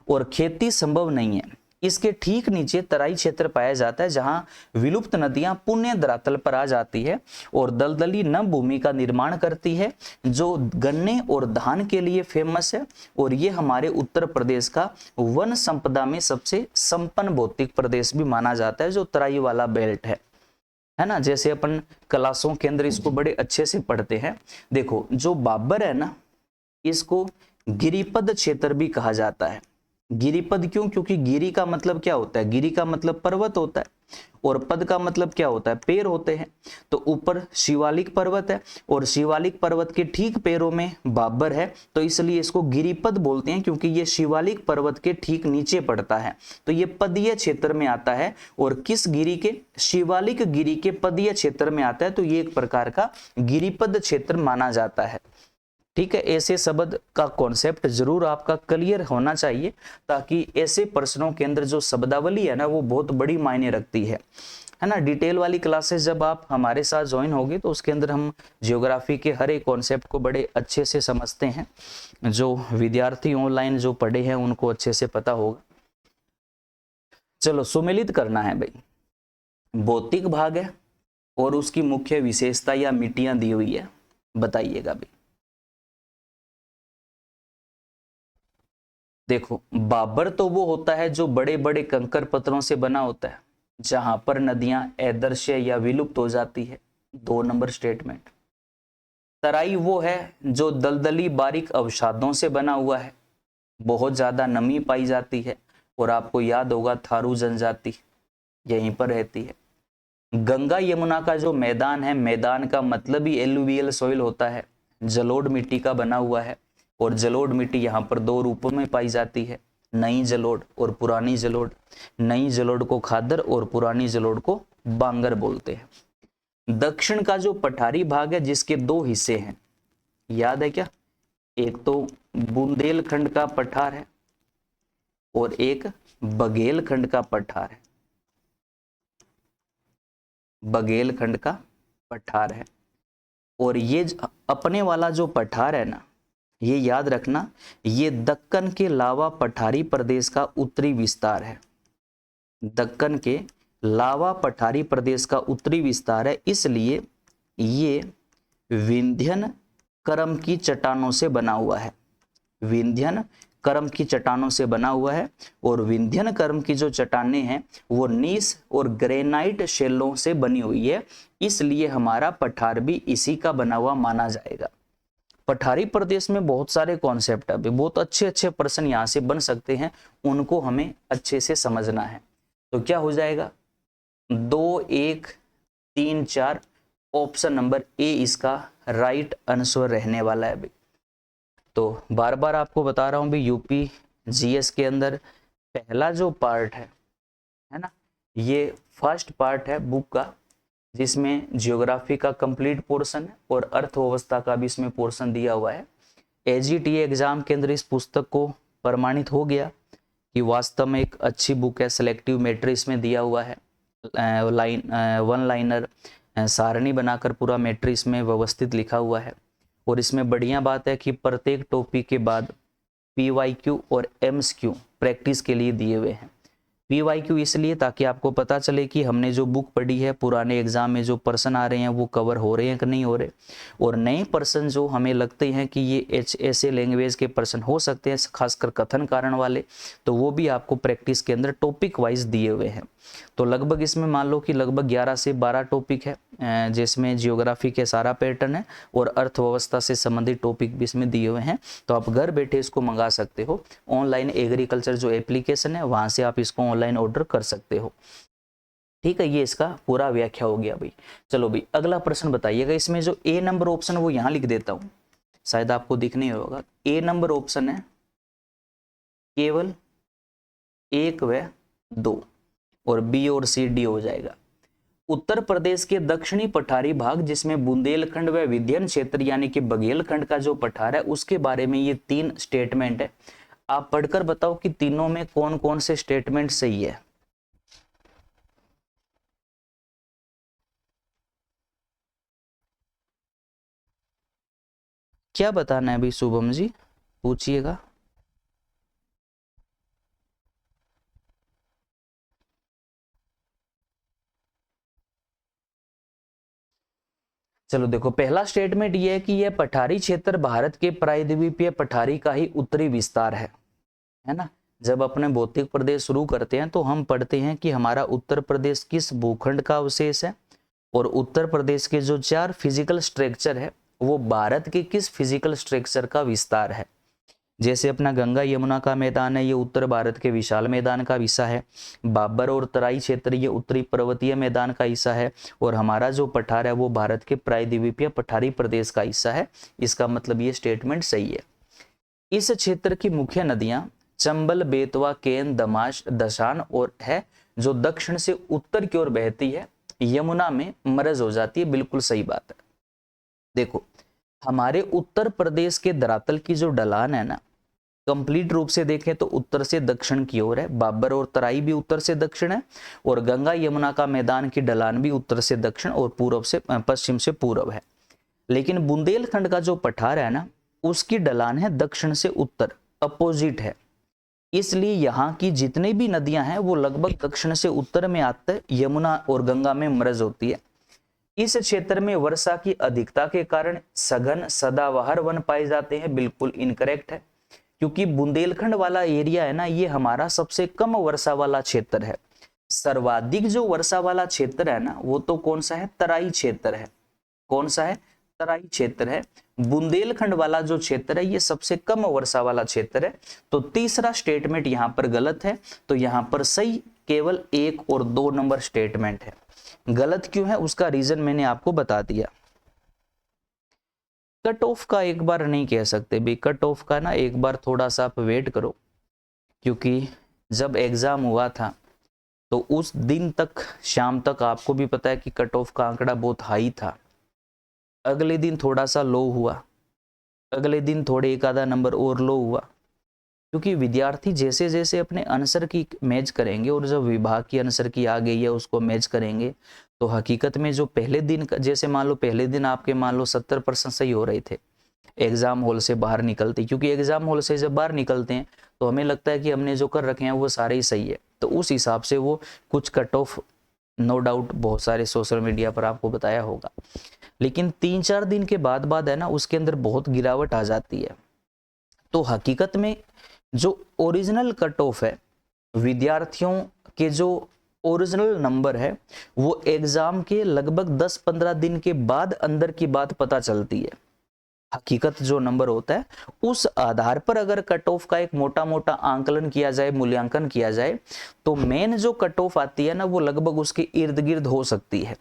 और खेती संभव नहीं है। इसके ठीक नीचे तराई क्षेत्र पाया जाता है जहां विलुप्त नदियां पुण्य धरातल पर आ जाती है और दलदली नम भूमि का निर्माण करती है जो गन्ने और धान के लिए फेमस है। और ये हमारे उत्तर प्रदेश का वन संपदा में सबसे संपन्न भौतिक प्रदेश भी माना जाता है, जो तराई वाला बेल्ट है ना। जैसे अपन क्लासों के अंदर इसको बड़े अच्छे से पढ़ते हैं। देखो जो बाबर है ना, इसको गिरिपद क्षेत्र भी कहा जाता है। गिरिपद क्यों? क्योंकि गिरी का मतलब क्या होता है? गिरी का मतलब पर्वत होता है और पद का मतलब क्या होता है? पैर होते हैं। तो ऊपर शिवालिक पर्वत है और शिवालिक पर्वत के ठीक पैरों में बाबर है, तो इसलिए इसको गिरिपद बोलते हैं क्योंकि ये शिवालिक पर्वत के ठीक नीचे पड़ता है, तो ये पदीय क्षेत्र में आता है। और किस गिरी के? शिवालिक गिरी के पदीय क्षेत्र में आता है, तो ये एक प्रकार का गिरिपद क्षेत्र माना जाता है। ठीक है, ऐसे शब्द का कॉन्सेप्ट जरूर आपका क्लियर होना चाहिए ताकि ऐसे प्रश्नों के अंदर जो शब्दावली है ना वो बहुत बड़ी मायने रखती है ना। डिटेल वाली क्लासेस जब आप हमारे साथ ज्वाइन होगी तो उसके अंदर हम जियोग्राफी के हर एक कॉन्सेप्ट को बड़े अच्छे से समझते हैं। जो विद्यार्थी ऑनलाइन जो पढ़े हैं उनको अच्छे से पता होगा। चलो सुमेलित करना है भाई। भौतिक भाग है और उसकी मुख्य विशेषता या मिट्टियां दी हुई है, बताइएगा भाई। देखो बाबर तो वो होता है जो बड़े बड़े कंकर पत्थरों से बना होता है जहां पर नदियां अदृश्य या विलुप्त हो जाती है, 2 नंबर स्टेटमेंट। तराई वो है जो दलदली बारीक अवसादों से बना हुआ है, बहुत ज्यादा नमी पाई जाती है और आपको याद होगा थारू जनजाति यहीं पर रहती है। गंगा यमुना का जो मैदान है, मैदान का मतलब ही एलुवियल सॉइल होता है, जलोढ़ मिट्टी का बना हुआ है और जलोढ़ मिट्टी यहाँ पर 2 रूपों में पाई जाती है, नई जलोढ़ और पुरानी जलोढ़। नई जलोढ़ को खादर और पुरानी जलोढ़ को बांगर बोलते हैं। दक्षिण का जो पठारी भाग है जिसके 2 हिस्से हैं, याद है क्या? एक तो बुंदेलखंड का पठार है और एक बघेलखंड का पठार है। बघेलखंड का पठार है और ये अपने वाला जो पठार है ना, ये याद रखना, ये दक्कन के लावा पठारी प्रदेश का उत्तरी विस्तार है। दक्कन के लावा पठारी प्रदेश का उत्तरी विस्तार है, इसलिए ये विंध्यन करम की चट्टानों से बना हुआ है। विंध्यन करम की चट्टानों से बना हुआ है, और विंध्यन करम की जो चट्टानें हैं वो नीस और ग्रेनाइट शेलों से बनी हुई है, इसलिए हमारा पठार भी इसी का बना हुआ माना जाएगा। पठारी प्रदेश में बहुत सारे कॉन्सेप्ट है, बहुत अच्छे अच्छे प्रश्न यहाँ से बन सकते हैं, उनको हमें अच्छे से समझना है। तो क्या हो जाएगा, 2, 1, 3, 4, ऑप्शन नंबर ए इसका राइट आंसर रहने वाला है भाई। तो बार बार आपको बता रहा हूं भी, यूपी जीएस के अंदर पहला जो पार्ट है ना, ये फर्स्ट पार्ट है बुक का, जिसमें जियोग्राफी का कंप्लीट पोर्शन है और अर्थव्यवस्था का भी इसमें पोर्शन दिया हुआ है। एजीटीए एग्जाम के अंदर इस पुस्तक को प्रमाणित हो गया कि वास्तव में एक अच्छी बुक है। सेलेक्टिव मैट्रिक्स में दिया हुआ है, वन लाइनर सारणी बनाकर पूरा मैट्रिक्स में व्यवस्थित लिखा हुआ है। और इसमें बढ़िया बात है कि प्रत्येक टॉपिक के बाद पीवाईक्यू और एमसीक्यू प्रैक्टिस के लिए दिए हुए हैं। पीवाईक्यू इसलिए ताकि आपको पता चले कि हमने जो बुक पढ़ी है, पुराने एग्जाम में जो प्रश्न आ रहे हैं वो कवर हो रहे हैं कि नहीं हो रहे, और नए प्रश्न जो हमें लगते हैं कि ये ऐसे लैंग्वेज के प्रश्न हो सकते हैं, खासकर कथन कारण वाले, तो वो भी आपको प्रैक्टिस के अंदर टॉपिक वाइज दिए हुए हैं। तो लगभग इसमें मान लो कि लगभग 11 से 12 टॉपिक है, जिसमें जियोग्राफी के सारा पैटर्न है और अर्थव्यवस्था से संबंधित टॉपिक भी इसमें दिए हुए हैं। तो आप घर बैठे इसको मंगा सकते हो, ऑनलाइन एग्रीकल्चर जो एप्लीकेशन है वहां से आप इसको ऑनलाइन ऑर्डर कर सकते हो। ठीक है, ये इसका पूरा व्याख्या हो गया भाई। चलो भाई अगला प्रश्न बताइएगा। इसमें जो ए नंबर ऑप्शन वो यहाँ लिख देता हूँ, शायद आपको दिखने होगा। ए नंबर ऑप्शन है केवल 1 व 2, और बी और सी डी हो जाएगा। उत्तर प्रदेश के दक्षिणी पठारी भाग, जिसमें बुंदेलखंड व विंध्यन क्षेत्र यानी कि बघेलखंड का जो पठार है, उसके बारे में ये 3 स्टेटमेंट है। आप पढ़कर बताओ कि तीनों में कौन कौन से स्टेटमेंट सही है। क्या बताना है भाई शुभम जी, पूछिएगा। चलो देखो, पहला स्टेटमेंट ये है कि यह पठारी क्षेत्र भारत के प्रायद्वीपीय पठारी का ही उत्तरी विस्तार है ना। जब अपने भौतिक प्रदेश शुरू करते हैं तो हम पढ़ते हैं कि हमारा उत्तर प्रदेश किस भूखंड का अवशेष है, और उत्तर प्रदेश के जो 4 फिजिकल स्ट्रक्चर है वो भारत के किस फिजिकल स्ट्रक्चर का विस्तार है। जैसे अपना गंगा यमुना का मैदान है, ये उत्तर भारत के विशाल मैदान का हिस्सा है। बाबर और तराई क्षेत्र ये उत्तरी पर्वतीय मैदान का हिस्सा है, और हमारा जो पठार है वो भारत के प्रायद्वीपीय पठारी प्रदेश का हिस्सा है। इसका मतलब ये स्टेटमेंट सही है। इस क्षेत्र की मुख्य नदियां चंबल, बेतवा, केन, दमाश, दशान और है, जो दक्षिण से उत्तर की ओर बहती है, यमुना में मरज हो जाती है। बिल्कुल सही बात है। देखो, हमारे उत्तर प्रदेश के धरातल की जो ढलान है ना, कंप्लीट रूप से देखें तो उत्तर से दक्षिण की ओर है। बाबर और तराई भी उत्तर से दक्षिण है, और गंगा यमुना का मैदान की ढलान भी उत्तर से दक्षिण और पूर्व से पश्चिम से पूर्व है। लेकिन बुंदेलखंड का जो पठार है ना, उसकी ढलान है दक्षिण से उत्तर, अपोजिट है। इसलिए यहाँ की जितनी भी नदियां हैं वो लगभग दक्षिण से उत्तर में आते, यमुना और गंगा में मरज होती है। इस क्षेत्र में वर्षा की अधिकता के कारण सघन सदाबहार वन पाए जाते हैं। बिल्कुल इनकरेक्ट है, क्योंकि बुंदेलखंड वाला एरिया है ना, ये हमारा सबसे कम वर्षा वाला क्षेत्र है। सर्वाधिक जो वर्षा वाला क्षेत्र है ना, वो तो कौन सा है, तराई क्षेत्र है। कौन सा है, तराई क्षेत्र है। बुंदेलखंड वाला जो क्षेत्र है ये सबसे कम वर्षा वाला क्षेत्र है। तो तीसरा स्टेटमेंट यहाँ पर गलत है। तो यहाँ पर सही केवल 1 और 2 नंबर स्टेटमेंट है। गलत क्यों है उसका रीजन मैंने आपको बता दिया। कट ऑफ का एक बार नहीं कह सकते भी, कट ऑफ का ना एक बार थोड़ा सा आप वेट करो, क्योंकि जब एग्जाम हुआ था तो उस दिन तक शाम तक आपको भी पता है कि कट ऑफ का आंकड़ा बहुत हाई था। अगले दिन थोड़ा सा लो हुआ, अगले दिन थोड़े एक आधा नंबर और लो हुआ, क्योंकि विद्यार्थी जैसे जैसे अपने आंसर की मैच करेंगे और जब विभाग की आंसर की आ गई है उसको मैच करेंगे, तो हकीकत में जो पहले दिन का, जैसे मान लो पहले दिन आपके मान लो 70% सही हो रहे थे, एग्जाम हॉल से बाहर निकलते, क्योंकि एग्जाम हॉल से जब बाहर निकलते हैं तो हमें लगता है कि हमने जो कर रखे हैं वो सारे ही सही है, तो उस हिसाब से वो कुछ कट ऑफ, नो डाउट बहुत सारे सोशल मीडिया पर आपको बताया होगा, लेकिन 3-4 दिन के बाद है ना उसके अंदर बहुत गिरावट आ जाती है। तो हकीकत में जो ओरिजिनल कट ऑफ है, विद्यार्थियों के जो ओरिजिनल नंबर है, वो एग्जाम के लगभग 10-15 दिन के बाद अंदर की बात पता चलती है। हकीकत जो नंबर होता है उस आधार पर अगर कट ऑफ का एक मोटा मोटा आंकलन किया जाए, मूल्यांकन किया जाए, तो मेन जो कट ऑफ आती है ना वो लगभग उसके इर्द गिर्द हो सकती है।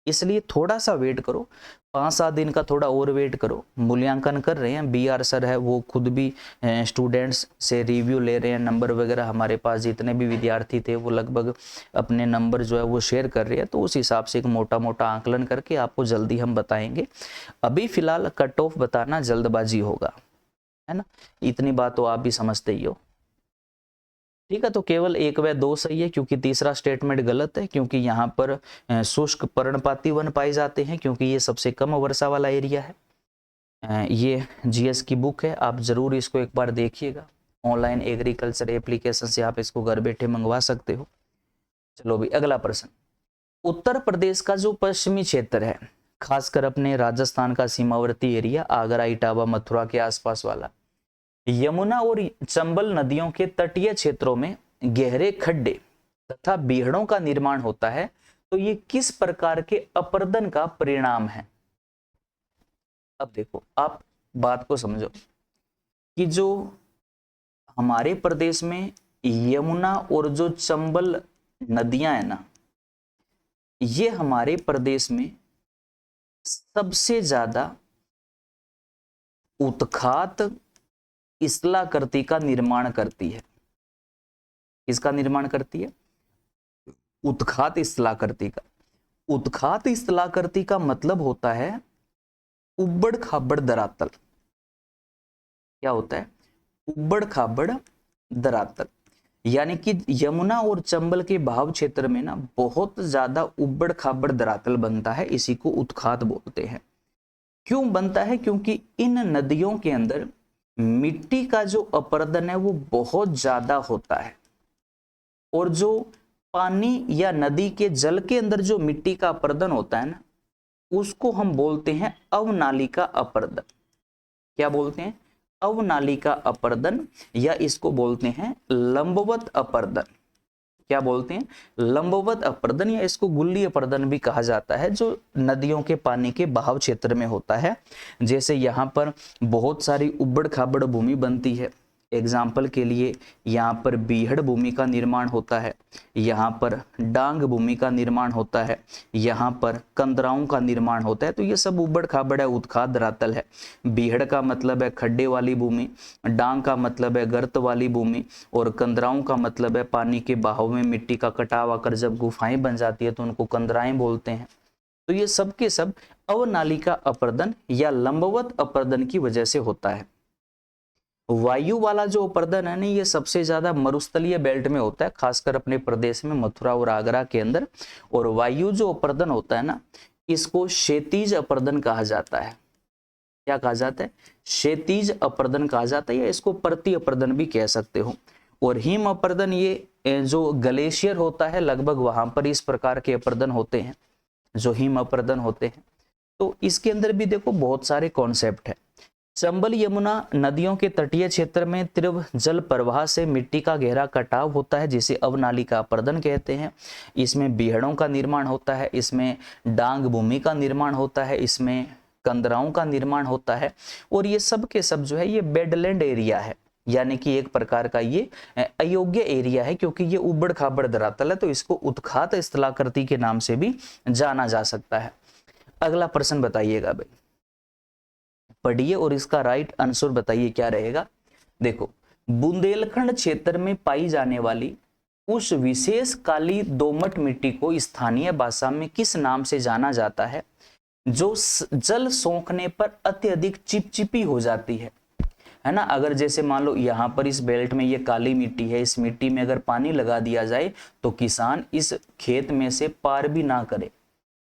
इसलिए थोड़ा सा वेट करो, 5-7 दिन का थोड़ा और वेट करो। मूल्यांकन कर रहे हैं, BR सर है वो खुद भी स्टूडेंट्स से रिव्यू ले रहे हैं, नंबर वगैरह हमारे पास जितने भी विद्यार्थी थे वो लगभग अपने नंबर जो है वो शेयर कर रहे हैं, तो उस हिसाब से एक मोटा मोटा आंकलन करके आपको जल्दी हम बताएंगे। अभी फिलहाल कट ऑफ बताना जल्दबाजी होगा, है ना, इतनी बात तो आप भी समझते ही हो। ठीक है, तो केवल 1 व 2 सही है, क्योंकि तीसरा स्टेटमेंट गलत है, क्योंकि यहाँ पर शुष्क पर्णपाती वन पाए जाते हैं, क्योंकि ये सबसे कम वर्षा वाला एरिया है। ये GS की बुक है, आप जरूर इसको एक बार देखिएगा। ऑनलाइन एग्रीकल्चर एप्लीकेशन से आप इसको घर बैठे मंगवा सकते हो। चलो भी अगला प्रश्न, उत्तर प्रदेश का जो पश्चिमी क्षेत्र है, खासकर अपने राजस्थान का सीमावर्ती एरिया, आगरा, इटावा, मथुरा के आसपास वाला, यमुना और चंबल नदियों के तटीय क्षेत्रों में गहरे खड्डे तथा बीहड़ों का निर्माण होता है, तो ये किस प्रकार के अपर्दन का परिणाम है? अब देखो, आप बात को समझो कि जो हमारे प्रदेश में यमुना और जो चंबल नदियां है ना, ये हमारे प्रदेश में सबसे ज्यादा उत्खात स्थलाकृति का निर्माण करती है। किसका निर्माण करती है? उत्खात स्थलाकृति का। उत्खात स्थलाकृति का मतलब होता है उबड़ खाबड़ धरातल। क्या होता है? उबड़ खाबड़ धरातल, यानी कि यमुना और चंबल के बहाव क्षेत्र में ना बहुत ज्यादा उबड़ खाबड़ धरातल बनता है, इसी को उत्खात बोलते हैं। क्यों बनता है? क्योंकि इन नदियों के अंदर मिट्टी का जो अपर्दन है वो बहुत ज्यादा होता है, और जो पानी या नदी के जल के अंदर जो मिट्टी का अपर्दन होता है ना, उसको हम बोलते हैं अवनालिका अपर्दन। क्या बोलते हैं? अवनालिका अपर्दन, या इसको बोलते हैं लंबवत अपर्दन। क्या बोलते हैं? लंबवत अपर्दन, या इसको गुल्ली अपर्दन भी कहा जाता है, जो नदियों के पानी के बहाव क्षेत्र में होता है। जैसे यहाँ पर बहुत सारी उबड़ खाबड़ भूमि बनती है, एग्जाम्पल के लिए यहाँ पर बीहड़ भूमि का निर्माण होता है, यहाँ पर डांग भूमि का निर्माण होता है, यहाँ पर कंदराओं का निर्माण होता है, तो ये सब उबड़ खाबड़ है, उत्खात धरातल है। बीहड़ का मतलब है खड्डे वाली भूमि, डांग का मतलब है गर्त वाली भूमि, और कंदराओं का मतलब है पानी के बहाव में मिट्टी का कटाव आकर जब गुफाएं बन जाती है तो उनको कंदराएं बोलते हैं। तो ये सब के सब अवनालिका अपर्दन या लंबवत अपर्दन की वजह से होता है। वायु वाला जो अपर्दन है ना, ये सबसे ज्यादा मरुस्थलीय बेल्ट में होता है, खासकर अपने प्रदेश में मथुरा और आगरा के अंदर। और वायु जो अपर्दन होता है ना, इसको क्षैतिज अपर्दन कहा जाता है। क्या कहा जाता है? क्षैतिज अपर्दन कहा जाता है, या इसको प्रति अपर्दन भी कह सकते हो। और हिम अपर्दन, ये जो ग्लेशियर होता है लगभग वहां पर इस प्रकार के अपर्दन होते हैं, जो हिम अपर्दन होते हैं। तो इसके अंदर भी देखो बहुत सारे कॉन्सेप्ट है। चंबल यमुना नदियों के तटीय क्षेत्र में तीव्र जल प्रवाह से मिट्टी का गहरा कटाव होता है, जिसे अवनालिका अपर्दन कहते हैं। इसमें बीहड़ों का निर्माण होता है, इसमें डांग भूमि का निर्माण होता है, इसमें कंदराओं का निर्माण होता है, और ये सब के सब जो है ये बेडलैंड एरिया है, यानी कि एक प्रकार का ये अयोग्य एरिया है, क्योंकि ये उबड़ खाबड़ धरातल है, तो इसको उत्खात स्थलाकृति के नाम से भी जाना जा सकता है। अगला प्रश्न बताइएगा भाई, पढ़िए और इसका राइट आंसर बताइए क्या रहेगा। देखो, बुंदेलखंड क्षेत्र में पाई जाने वाली उस विशेष काली दोमट मिट्टी को स्थानीय भाषा में किस नाम से जाना जाता है, जो जल सोखने पर अत्यधिक चिपचिपी हो जाती है। है ना। अगर जैसे मान लो यहाँ पर इस बेल्ट में ये काली मिट्टी है, इस मिट्टी में अगर पानी लगा दिया जाए तो किसान इस खेत में से पार भी ना करे,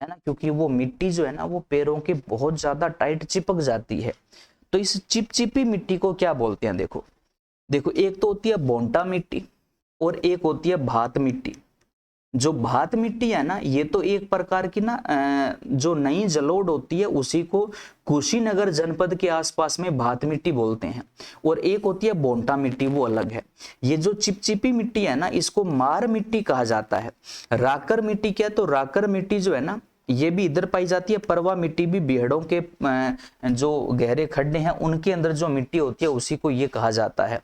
है ना, क्योंकि वो मिट्टी जो है ना वो पैरों के बहुत ज्यादा टाइट चिपक जाती है। तो इस चिपचिपी मिट्टी को क्या बोलते हैं, देखो देखो, एक तो होती है बोंटा मिट्टी और एक होती है भात मिट्टी। जो भात मिट्टी है ना ये तो एक प्रकार की ना जो नई जलोढ़ होती है उसी को कुशीनगर जनपद के आसपास में भात मिट्टी बोलते हैं। और एक होती है बोंटा मिट्टी, वो अलग है। ये जो चिपचिपी मिट्टी है ना इसको मार मिट्टी कहा जाता है। राकर मिट्टी क्या है, तो राकर मिट्टी जो है ना ये भी इधर पाई जाती है। परवा मिट्टी भी बिहड़ों के जो गहरे खड्डे हैं उनके अंदर जो मिट्टी होती है उसी को ये कहा जाता है।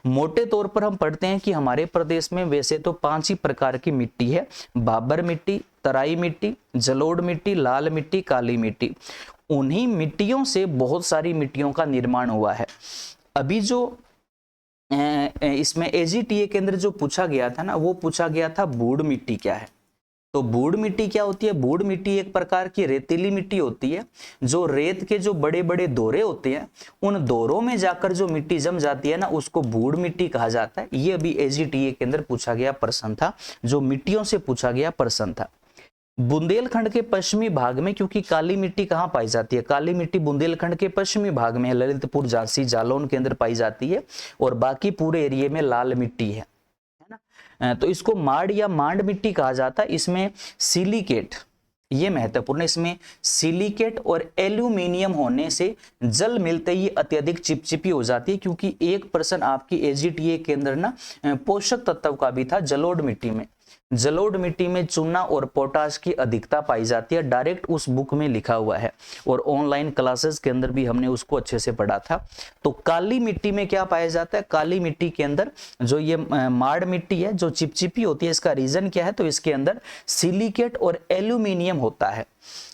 मोटे तौर पर हम पढ़ते हैं कि हमारे प्रदेश में वैसे तो 5 ही प्रकार की मिट्टी है, बाबर मिट्टी, तराई मिट्टी, जलोढ़ मिट्टी, लाल मिट्टी, काली मिट्टी। उन्हीं मिट्टियों से बहुत सारी मिट्टियों का निर्माण हुआ है। अभी जो इसमें AGTA के अंदर जो पूछा गया था ना वो पूछा गया था बूढ़ मिट्टी क्या है। तो बूढ़ मिट्टी क्या होती है, बूढ़ मिट्टी एक प्रकार की रेतीली मिट्टी होती है। जो रेत के जो बड़े बड़े दौरे होते हैं उन दौरों में जाकर जो मिट्टी जम जाती है ना उसको बूढ़ मिट्टी कहा जाता है। ये अभी AGTA के अंदर पूछा गया प्रश्न था, जो मिट्टियों से पूछा गया प्रश्न था। बुंदेलखंड के पश्चिमी भाग में, क्योंकि काली मिट्टी कहाँ पाई जाती है, काली मिट्टी बुंदेलखंड के पश्चिमी भाग में है, ललितपुर, झांसी, जालौन के अंदर पाई जाती है। और बाकी पूरे एरिया में लाल मिट्टी है ना। तो इसको माड़ या मांड मिट्टी कहा जाता है। इसमें सिलिकेट, ये महत्वपूर्ण है, इसमें सिलिकेट और एल्यूमिनियम होने से जल मिलते ही अत्यधिक चिपचिपी हो जाती है। क्योंकि एक प्रश्न आपकी AGTA के अंदर ना पोषक तत्व का भी था। जलोढ़ मिट्टी में, जलोढ़ मिट्टी में चूना और पोटाश की अधिकता पाई जाती है, डायरेक्ट उस बुक में लिखा हुआ है और ऑनलाइन क्लासेस के अंदर भी हमने उसको अच्छे से पढ़ा था। तो काली मिट्टी में क्या पाया जाता है, काली मिट्टी के अंदर जो ये माड़ मिट्टी है जो चिपचिपी होती है, इसका रीजन क्या है, तो इसके अंदर सिलिकेट और एल्यूमिनियम होता है।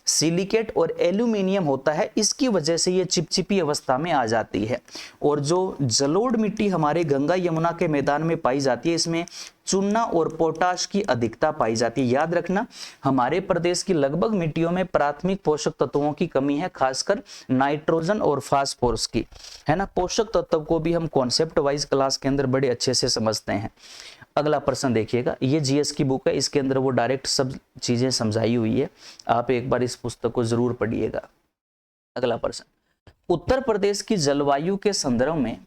सिलिकेट और एल्यूमिनियम होता है, इसकी वजह से ये चिपचिपी अवस्था में आ जाती है। और जो जलोढ़ मिट्टी हमारे गंगा यमुना के मैदान में पाई जाती है इसमें चूना और पोटाश की अधिकता पाई जाती है। याद रखना हमारे प्रदेश की लगभग मिट्टियों में प्राथमिक पोषक तत्वों की कमी है, खासकर नाइट्रोजन और फास्फोरस की, है ना। पोषक तत्व को भी हम कॉन्सेप्ट वाइज क्लास के अंदर बड़े अच्छे से समझते हैं। अगला प्रश्न देखिएगा, ये GS की बुक है, इसके अंदर वो डायरेक्ट सब चीजें समझाई हुई है, आप एक बार इस पुस्तक को जरूर पढ़िएगा। अगला प्रश्न, उत्तर प्रदेश की जलवायु के संदर्भ में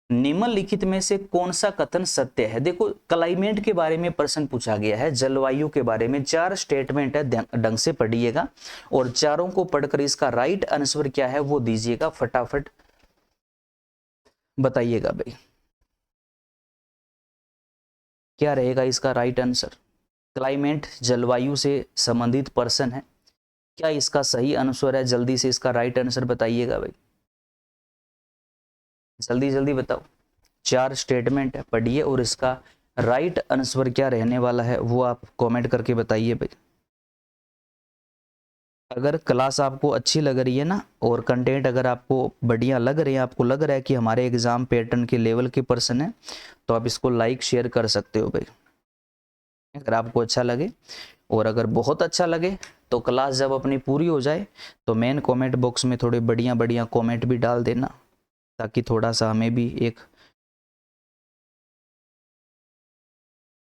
निम्नलिखित में से कौन सा कथन सत्य है। देखो क्लाइमेट के बारे में प्रश्न पूछा गया है, जलवायु के बारे में 4 स्टेटमेंट है, ढंग से पढ़िएगा और चारों को पढ़कर इसका राइट आंसर क्या है वो दीजिएगा, फटाफट बताइएगा भाई क्या रहेगा इसका राइट आंसर। क्लाइमेट जलवायु से संबंधित प्रश्न है, क्या इसका सही आंसर है, जल्दी से इसका राइट आंसर बताइएगा भाई, जल्दी जल्दी बताओ। 4 स्टेटमेंट है, पढ़िए और इसका राइट आंसर क्या रहने वाला है वो आप कमेंट करके बताइए भाई। अगर क्लास आपको अच्छी लग रही है ना और कंटेंट अगर आपको बढ़िया लग रहे हैं, आपको लग रहा है कि हमारे एग्जाम पैटर्न के लेवल के पर्सन है, तो आप इसको लाइक शेयर कर सकते हो भाई, अगर आपको अच्छा लगे। और अगर बहुत अच्छा लगे तो क्लास जब अपनी पूरी हो जाए तो मेन कमेंट बॉक्स में थोड़े बढ़िया बढ़िया कमेंट भी डाल देना, ताकि थोड़ा सा हमें भी एक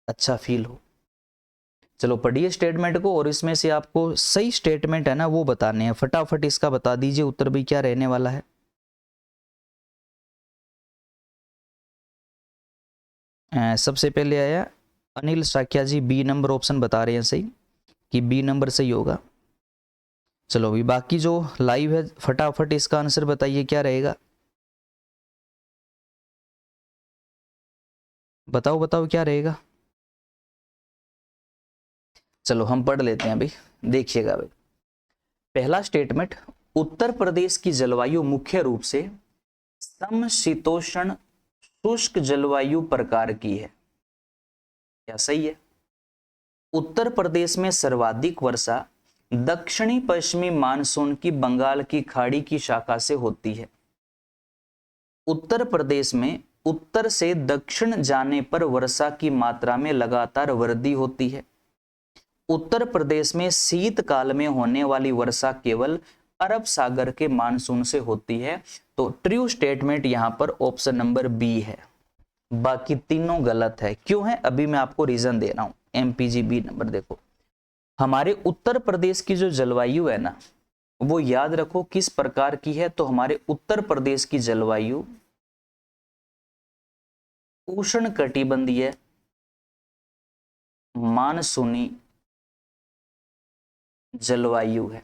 अच्छा फील हो। चलो पढ़िए स्टेटमेंट को और इसमें से आपको सही स्टेटमेंट है ना वो बताने हैं, फटाफट इसका बता दीजिए उत्तर भी क्या रहने वाला है। सबसे पहले आया अनिल साक्या जी, बी नंबर ऑप्शन बता रहे हैं सही, कि बी नंबर सही होगा। चलो अभी बाकी जो लाइव है फटाफट इसका आंसर बताइए क्या रहेगा, बताओ बताओ क्या रहेगा। चलो हम पढ़ लेते हैं भाई, देखिएगा भाई। पहला स्टेटमेंट, उत्तर प्रदेश की जलवायु मुख्य रूप से समशीतोष्ण शुष्क जलवायु प्रकार की है, क्या सही है। उत्तर प्रदेश में सर्वाधिक वर्षा दक्षिणी पश्चिमी मानसून की बंगाल की खाड़ी की शाखा से होती है। उत्तर प्रदेश में उत्तर से दक्षिण जाने पर वर्षा की मात्रा में लगातार वृद्धि होती है। उत्तर प्रदेश में शीतकाल में होने वाली वर्षा केवल अरब सागर के मानसून से होती है। तो ट्रू स्टेटमेंट यहां पर ऑप्शन नंबर बी है, बाकी तीनों गलत है। क्यों है, अभी मैं आपको रीजन दे रहा हूं। एमपीजीबी नंबर देखो, हमारे उत्तर प्रदेश की जो जलवायु है ना, वो याद रखो किस प्रकार की है। तो हमारे उत्तर प्रदेश की जलवायु उष्ण कटिबंधीय मानसूनी जलवायु है।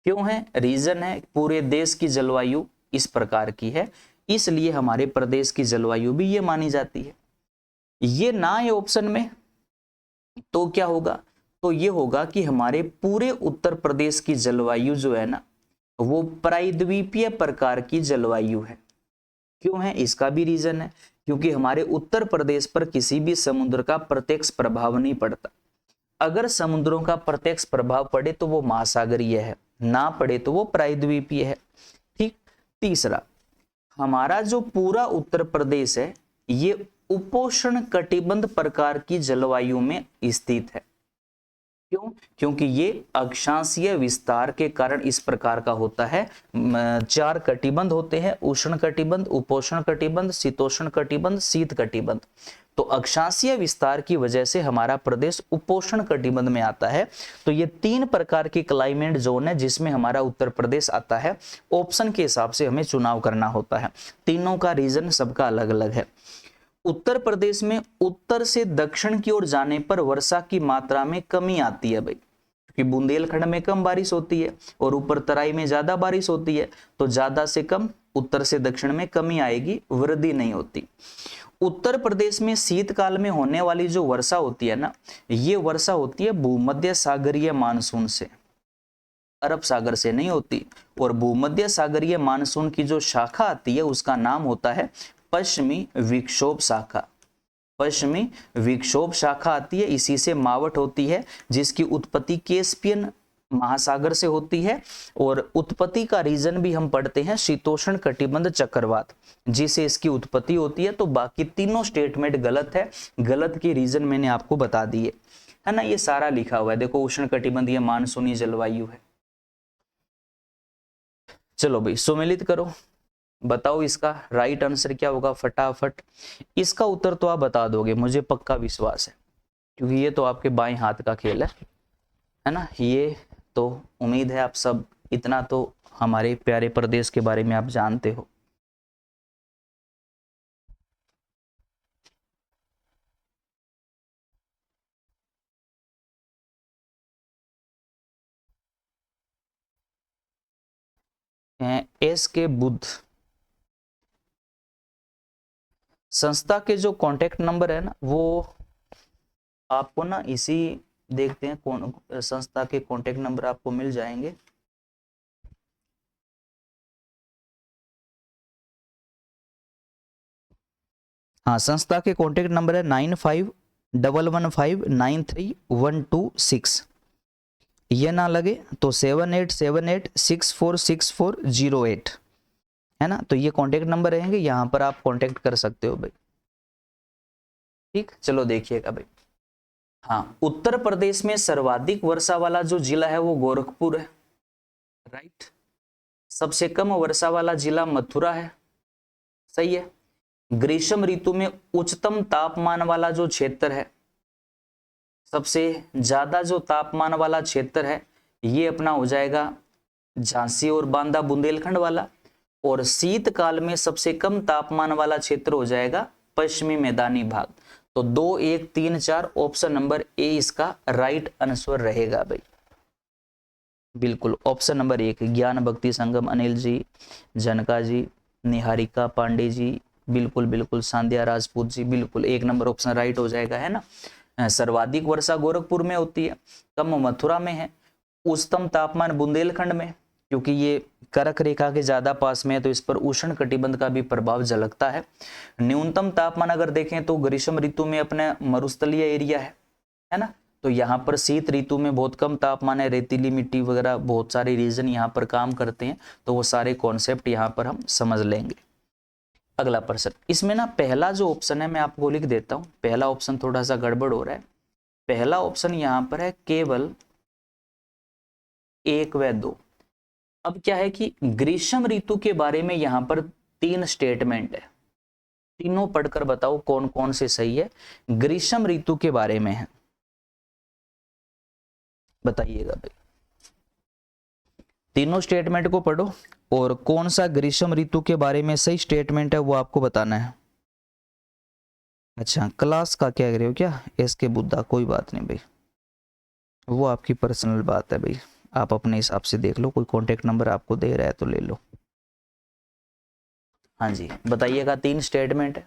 क्यों है, रीजन है पूरे देश की जलवायु इस प्रकार की है, इसलिए हमारे प्रदेश की जलवायु भी ये मानी जाती है। ये ना है ऑप्शन में तो क्या होगा, तो ये होगा कि हमारे पूरे उत्तर प्रदेश की जलवायु जो है ना, वो प्रायद्वीपीय प्रकार की जलवायु है। क्यों है, इसका भी रीजन है, क्योंकि हमारे उत्तर प्रदेश पर किसी भी समुद्र का प्रत्यक्ष प्रभाव नहीं पड़ता। अगर समुद्रों का प्रत्यक्ष प्रभाव पड़े तो वो महासागरीय है, ना पड़े तो वो प्रायद्वीपीय है। ठीक। तीसरा, हमारा जो पूरा उत्तर प्रदेश है ये उपोष्ण कटिबंध प्रकार की जलवायु में स्थित है। क्यों, क्योंकि ये अक्षांशीय विस्तार के कारण इस प्रकार का होता है। 4 कटिबंध होते हैं, उष्ण कटिबंध, उपोष्ण कटिबंध, शीतोष्ण कटिबंध, शीत कटिबंध। तो अक्षांशीय विस्तार की वजह से हमारा प्रदेश उपोष्ण कटिबंध में आता है। तो ये 3 प्रकार की क्लाइमेट जोन है जिसमें हमारा उत्तर प्रदेश आता है। ऑप्शन के हिसाब से हमें चुनाव करना होता है, तीनों का रीजन सबका अलग अलग है। उत्तर प्रदेश में उत्तर से दक्षिण की ओर जाने पर वर्षा की मात्रा में कमी आती है भाई, क्योंकि बुंदेलखंड में कम बारिश होती है और ऊपर तराई में ज्यादा बारिश होती है। तो ज्यादा से कम उत्तर से दक्षिण में कमी आएगी, वृद्धि नहीं होती। उत्तर प्रदेश में शीतकाल में होने वाली जो वर्षा होती है ना, ये वर्षा होती है भूमध्य सागरीय मानसून से, अरब सागर से नहीं होती। और भूमध्य सागरीय मानसून की जो शाखा आती है उसका नाम होता है पश्चिमी विक्षोभ शाखा। पश्चिमी विक्षोभ शाखा आती है, इसी से मावट होती है, जिसकी उत्पत्ति कैस्पियन महासागर से होती है। और उत्पत्ति का रीजन भी हम पढ़ते हैं शीतोष्ण कटिबंध चक्रवात, जिसे इसकी उत्पत्ति होती है। तो बाकी तीनों स्टेटमेंट गलत है, गलत की रीजन मैंने आपको बता दिए है ना। ये सारा लिखा हुआ है, देखो उष्ण कटिबंधीय मानसूनी जलवायु है। चलो भाई सुमेलित करो, बताओ इसका राइट आंसर क्या होगा फटाफट। इसका उत्तर तो आप बता दोगे, मुझे पक्का विश्वास है, क्योंकि ये तो आपके बाएं हाथ का खेल है ना। ये तो उम्मीद है आप सब इतना तो हमारे प्यारे प्रदेश के बारे में आप जानते हो। एस के बुद्ध संस्था के जो कांटेक्ट नंबर है ना, वो आपको ना इसी देखते हैं कौन संस्था के कांटेक्ट नंबर आपको मिल जाएंगे। हाँ, संस्था के कांटेक्ट नंबर है 9511593126। ये ना लगे तो 7878646408 है ना। तो ये कांटेक्ट नंबर रहेंगे, यहाँ पर आप कांटेक्ट कर सकते हो भाई। ठीक, चलो देखिएगा भाई। हाँ, उत्तर प्रदेश में सर्वाधिक वर्षा वाला जो जिला है वो गोरखपुर है, राइट। सबसे कम वर्षा वाला जिला मथुरा है, सही है। ग्रीष्म ऋतु में उच्चतम तापमान वाला जो क्षेत्र है, सबसे ज्यादा जो तापमान वाला क्षेत्र है, ये अपना हो जाएगा झांसी और बांदा बुंदेलखंड वाला। और शीतकाल में सबसे कम तापमान वाला क्षेत्र हो जाएगा पश्चिमी मैदानी भाग। तो 2, 1, 3, 4 ऑप्शन नंबर ए इसका राइट आंसर रहेगा भाई। बिल्कुल ऑप्शन नंबर 1 ज्ञान भक्ति संगम, अनिल जी, जनका जी, निहारिका पांडे जी, बिल्कुल बिल्कुल सांध्या राजपूत जी, बिल्कुल 1 नंबर ऑप्शन राइट हो जाएगा है ना। सर्वाधिक वर्षा गोरखपुर में होती है, कम मथुरा में है, उच्चतम तापमान बुंदेलखंड में, क्योंकि ये कर्क रेखा के ज्यादा पास में है तो इस पर उष्ण कटिबंध का भी प्रभाव झलकता है। न्यूनतम तापमान अगर देखें तो ग्रीष्म ऋतु में अपने मरुस्थलीय एरिया है ना। तो यहाँ पर शीत ऋतु में बहुत कम तापमान है, रेतीली मिट्टी वगैरह बहुत सारे रीजन यहाँ पर काम करते हैं। तो वो सारे कॉन्सेप्ट यहाँ पर हम समझ लेंगे। अगला प्रश्न, इसमें ना पहला जो ऑप्शन है मैं आपको लिख देता हूँ, पहला ऑप्शन थोड़ा सा गड़बड़ हो रहा है। पहला ऑप्शन यहाँ पर है केवल 1 व 2। अब क्या है कि ग्रीष्म ऋतु के बारे में यहां पर 3 स्टेटमेंट है, तीनों पढ़कर बताओ कौन कौन से सही है। ग्रीष्म ऋतु के बारे में है, बताइएगा भाई, तीनों स्टेटमेंट को पढ़ो और कौन सा ग्रीष्म ऋतु के बारे में सही स्टेटमेंट है वो आपको बताना है। अच्छा, क्लास का क्या कह रहे हो क्या, इसके बुद्धा, कोई बात नहीं भाई, वो आपकी पर्सनल बात है भाई, आप अपने हिसाब से देख लो, कोई कॉन्टेक्ट नंबर आपको दे रहा है तो ले लो। हाँ जी, बताइएगा, 3 स्टेटमेंट है,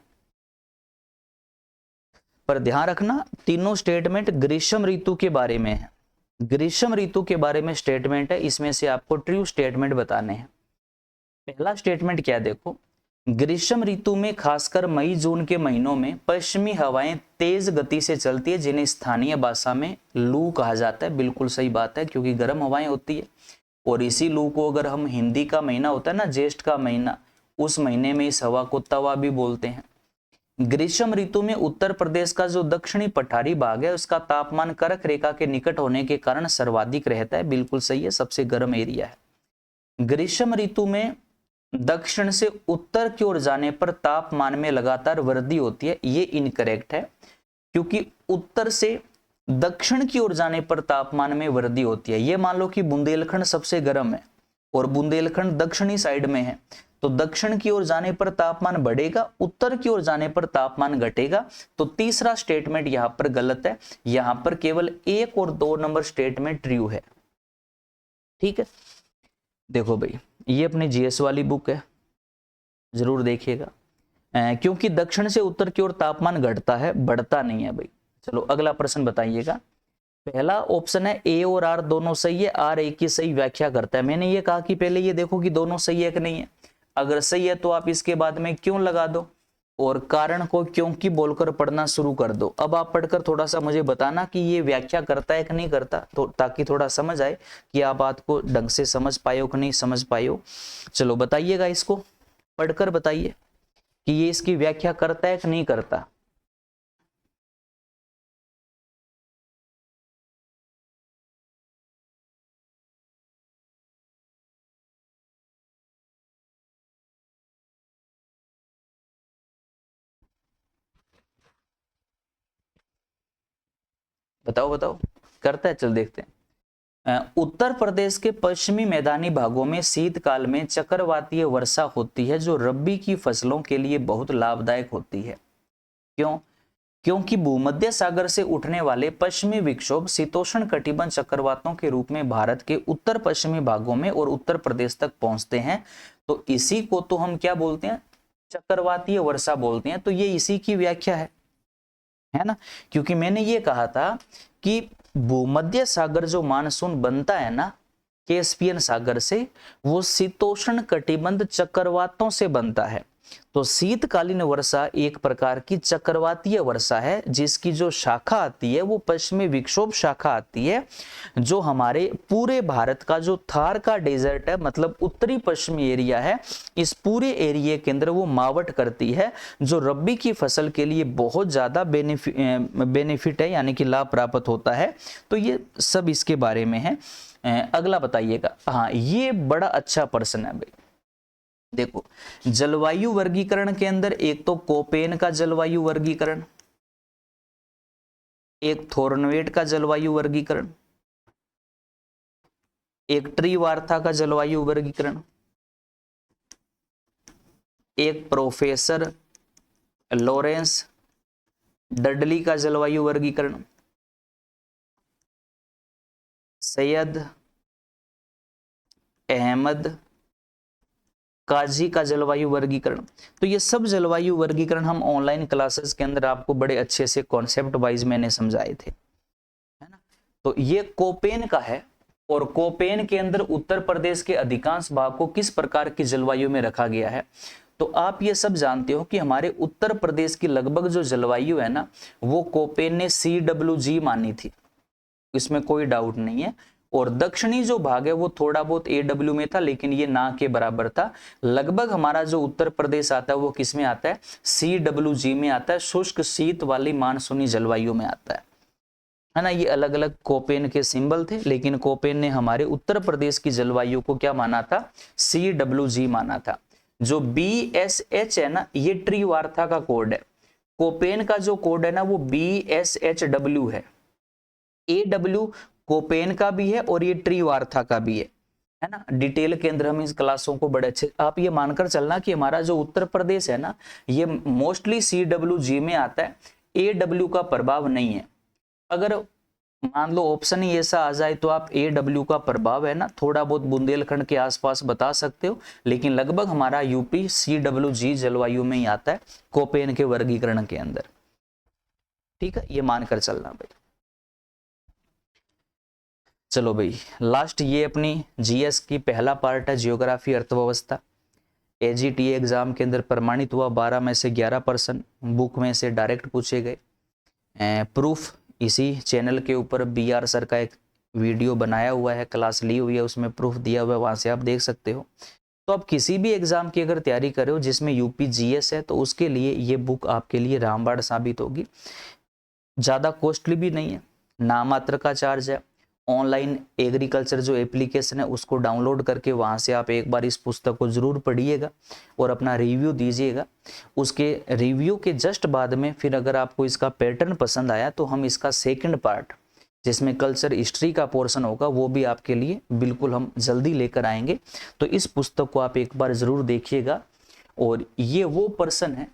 पर ध्यान रखना तीनों स्टेटमेंट ग्रीष्म ऋतु के बारे में है। ग्रीष्म ऋतु के बारे में स्टेटमेंट है, इसमें से आपको ट्रू स्टेटमेंट बताने हैं। पहला स्टेटमेंट क्या है, देखो, ग्रीष्म ऋतु में खासकर मई जून के महीनों में पश्चिमी हवाएं तेज गति से चलती है, जिन्हें स्थानीय भाषा में लू कहा जाता है। बिल्कुल सही बात है, क्योंकि गर्म हवाएं होती है, और इसी लू को अगर हम हिंदी का महीना होता है ना, ज्येष्ठ का महीना, उस महीने में इस हवा को तवा भी बोलते हैं। ग्रीष्म ऋतु में उत्तर प्रदेश का जो दक्षिणी पठारी भाग है उसका तापमान कर्क रेखा के निकट होने के कारण सर्वाधिक रहता है। बिल्कुल सही है, सबसे गर्म एरिया है। ग्रीष्म ऋतु में दक्षिण से उत्तर की ओर जाने पर तापमान में लगातार वृद्धि होती है, ये इनकरेक्ट है, क्योंकि उत्तर से दक्षिण की ओर जाने पर तापमान में वृद्धि होती है। ये मान लो कि बुंदेलखंड सबसे गर्म है और बुंदेलखंड दक्षिणी साइड में है, तो दक्षिण की ओर जाने पर तापमान बढ़ेगा, उत्तर की ओर जाने पर तापमान घटेगा। तो तीसरा स्टेटमेंट यहां पर गलत है, यहां पर केवल 1 और 2 नंबर स्टेटमेंट ट्रू है। ठीक है, देखो भाई, ये अपनी जीएस वाली बुक है, जरूर देखिएगा। क्योंकि दक्षिण से उत्तर की ओर तापमान घटता है, बढ़ता नहीं है भाई। चलो अगला प्रश्न बताइएगा। पहला ऑप्शन है ए और आर दोनों सही है, आर ए की सही व्याख्या करता है। मैंने ये कहा कि पहले ये देखो कि दोनों सही है कि नहीं है, अगर सही है तो आप इसके बाद में क्यों लगा दो और कारण को क्योंकि बोलकर पढ़ना शुरू कर दो। अब आप पढ़कर थोड़ा सा मुझे बताना कि ये व्याख्या करता है कि नहीं करता, तो ताकि थोड़ा समझ आए कि आप बात को ढंग से समझ पाए हो कि नहीं समझ पाए हो। चलो बताइएगा, इसको पढ़कर बताइए कि ये इसकी व्याख्या करता है कि नहीं करता। बताओ बताओ, करता है, चल देखते हैं। उत्तर प्रदेश के पश्चिमी मैदानी भागों में शीतकाल में चक्रवातीय वर्षा होती है, जो रबी की फसलों के लिए बहुत लाभदायक होती है। क्यों? क्योंकि भूमध्य सागर से उठने वाले पश्चिमी विक्षोभ शीतोष्ण कटिबंध चक्रवातों के रूप में भारत के उत्तर पश्चिमी भागों में और उत्तर प्रदेश तक पहुंचते हैं। तो इसी को तो हम क्या बोलते हैं, चक्रवातीय वर्षा बोलते हैं। तो ये इसी की व्याख्या है ना, क्योंकि मैंने ये कहा था कि भूमध्य सागर जो मानसून बनता है ना कैस्पियन सागर से, वो शीतोष्ण कटिबंध चक्रवातों से बनता है। तो शीतकालीन वर्षा एक प्रकार की चक्रवातीय वर्षा है, जिसकी जो शाखा आती है वो पश्चिमी विक्षोभ शाखा आती है, जो हमारे पूरे भारत का जो थार का डेजर्ट है, मतलब उत्तरी पश्चिमी एरिया है, इस पूरे एरिया के अंदर वो मावट करती है, जो रबी की फसल के लिए बहुत ज्यादा बेनिफिट है, यानी कि लाभ प्राप्त होता है। तो ये सब इसके बारे में है। अगला बताइएगा। हाँ, ये बड़ा अच्छा प्रश्न है भाई। देखो, जलवायु वर्गीकरण के अंदर एक तो कोपेन का जलवायु वर्गीकरण, एक थोर्नवेट का जलवायु वर्गीकरण, एक ट्रीवार्था का जलवायु वर्गीकरण, एक प्रोफेसर लॉरेंस डडली का जलवायु वर्गीकरण, सैयद अहमद काजी का जलवायु वर्गीकरण। तो ये सब जलवायु वर्गीकरण हम ऑनलाइन क्लासेस के अंदर आपको बड़े अच्छे से कॉन्सेप्ट वाइज मैंने समझाए थे, है ना। तो ये कोपेन का है, और कोपेन के अंदर उत्तर प्रदेश के अधिकांश भाग को किस प्रकार की जलवायु में रखा गया है। तो आप ये सब जानते हो कि हमारे उत्तर प्रदेश की लगभग जो जलवायु है ना, वो कोपेन ने CWG मानी थी, इसमें कोई डाउट नहीं है। और दक्षिणी जो भाग है वो थोड़ा बहुत AW में था, लेकिन ये ना के बराबर था। लगभग हमारा जो उत्तर प्रदेश आता है वो किस में आता है, CWG में आता है, शुष्क शीत वाली मानसूनी जलवायु में आता है। है ना, ये अलग अलग कोपेन के सिंबल थे, लेकिन कोपेन ने हमारे उत्तर प्रदेश की जलवायु को क्या माना था, CWG माना था। जो BSH है ना, ये ट्री वार्ता का कोड है। कोपेन का जो कोड है ना वो BSHW है। AW कोपेन का भी है और ये ट्री वार्ता का भी है ना। डिटेल के अंदर हम इस क्लासों को बड़े अच्छे, आप ये मानकर चलना कि हमारा जो उत्तर प्रदेश है ना, ये मोस्टली CWG में आता है, AW का प्रभाव नहीं है। अगर मान लो ऑप्शन ही ऐसा आ जाए तो आप AW का प्रभाव है ना थोड़ा बहुत बुंदेलखंड के आसपास बता सकते हो, लेकिन लगभग हमारा यूपी CWG जलवायु में ही आता है, कोपेन के वर्गीकरण के अंदर। ठीक है, ये मानकर चलना भाई। चलो भाई, लास्ट ये अपनी GS की पहला पार्ट है, जियोग्राफी अर्थव्यवस्था। AGTA एग्जाम के अंदर प्रमाणित हुआ, 12 में से 11 प्रश्न बुक में से डायरेक्ट पूछे गए। प्रूफ इसी चैनल के ऊपर BR सर का एक वीडियो बनाया हुआ है, क्लास ली हुई है, उसमें प्रूफ दिया हुआ है, वहां से आप देख सकते हो। तो आप किसी भी एग्जाम की अगर तैयारी कर रहे हो जिसमें यूपी GS है, तो उसके लिए ये बुक आपके लिए रामबाण साबित होगी। ज़्यादा कॉस्टली भी नहीं है, नामात्र का चार्ज है। ऑनलाइन एग्रीकल्चर जो एप्लीकेशन है उसको डाउनलोड करके वहाँ से आप एक बार इस पुस्तक को ज़रूर पढ़िएगा और अपना रिव्यू दीजिएगा। उसके रिव्यू के जस्ट बाद में फिर अगर आपको इसका पैटर्न पसंद आया तो हम इसका सेकंड पार्ट जिसमें कल्चर हिस्ट्री का पोर्शन होगा वो भी आपके लिए बिल्कुल हम जल्दी लेकर आएंगे। तो इस पुस्तक को आप एक बार ज़रूर देखिएगा। और ये वो पर्सन है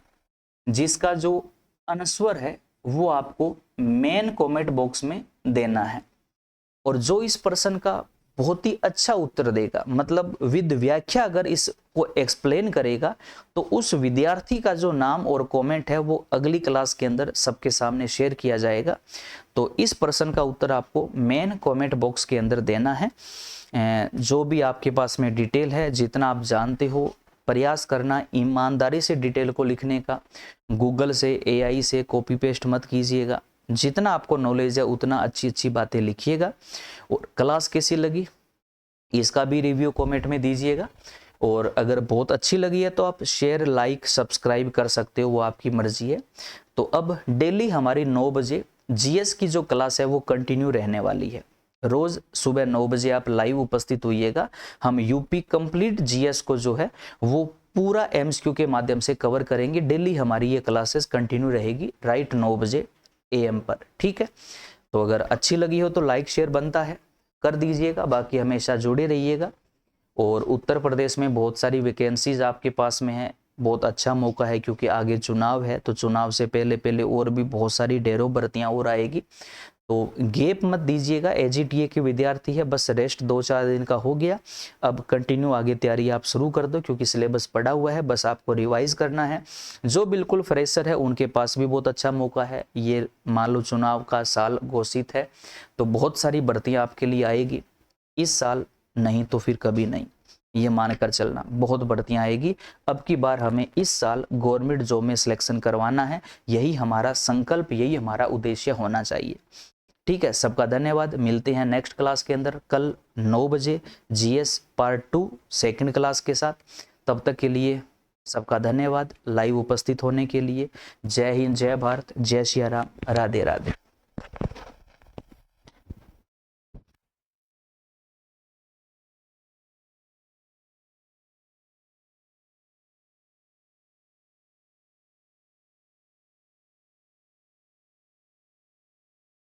जिसका जो आंसर है वो आपको मेन कमेंट बॉक्स में देना है, और जो इस प्रश्न का बहुत ही अच्छा उत्तर देगा, मतलब विद व्याख्या अगर इसको एक्सप्लेन करेगा, तो उस विद्यार्थी का जो नाम और कमेंट है वो अगली क्लास के अंदर सबके सामने शेयर किया जाएगा। तो इस प्रश्न का उत्तर आपको मेन कमेंट बॉक्स के अंदर देना है। जो भी आपके पास में डिटेल है, जितना आप जानते हो, प्रयास करना ईमानदारी से डिटेल को लिखने का। गूगल से, AI से कॉपी पेस्ट मत कीजिएगा। जितना आपको नॉलेज है उतना अच्छी अच्छी बातें लिखिएगा। और क्लास कैसी लगी इसका भी रिव्यू कमेंट में दीजिएगा। और अगर बहुत अच्छी लगी है तो आप शेयर, लाइक, सब्सक्राइब कर सकते हो, वो आपकी मर्जी है। तो अब डेली हमारी 9 बजे GS की जो क्लास है वो कंटिन्यू रहने वाली है। रोज सुबह 9 बजे आप लाइव उपस्थित होइएगा। हम यूपी कंप्लीट GS को जो है वो पूरा MCQ के माध्यम से कवर करेंगे। डेली हमारी ये क्लासेस कंटिन्यू रहेगी राइट 9 बजे AM पर। ठीक है, तो अगर अच्छी लगी हो तो लाइक शेयर बनता है, कर दीजिएगा। बाकी हमेशा जुड़े रहिएगा। और उत्तर प्रदेश में बहुत सारी वैकेंसीज आपके पास में है, बहुत अच्छा मौका है क्योंकि आगे चुनाव है। तो चुनाव से पहले पहले और भी बहुत सारी ढेरों भर्तियां और आएगी, तो गैप मत दीजिएगा। AGTA के विद्यार्थी है, बस रेस्ट 2-4 दिन का हो गया, अब कंटिन्यू आगे तैयारी आप शुरू कर दो क्योंकि सिलेबस पड़ा हुआ है, बस आपको रिवाइज करना है। जो बिल्कुल फ्रेशर है उनके पास भी बहुत अच्छा मौका है। ये मान लो चुनाव का साल घोषित है तो बहुत सारी भर्तियां आपके लिए आएगी इस साल, नहीं तो फिर कभी नहीं, ये मानकर चलना, बहुत भर्तियां आएगी। अब की बार हमें इस साल गवर्नमेंट जॉब में सिलेक्शन करवाना है, यही हमारा संकल्प, यही हमारा उद्देश्य होना चाहिए। ठीक है, सबका धन्यवाद। मिलते हैं नेक्स्ट क्लास के अंदर कल 9 बजे GS पार्ट 2 सेकंड क्लास के साथ। तब तक के लिए सबका धन्यवाद लाइव उपस्थित होने के लिए। जय हिंद, जय भारत, जय सिया राम, राधे राधे।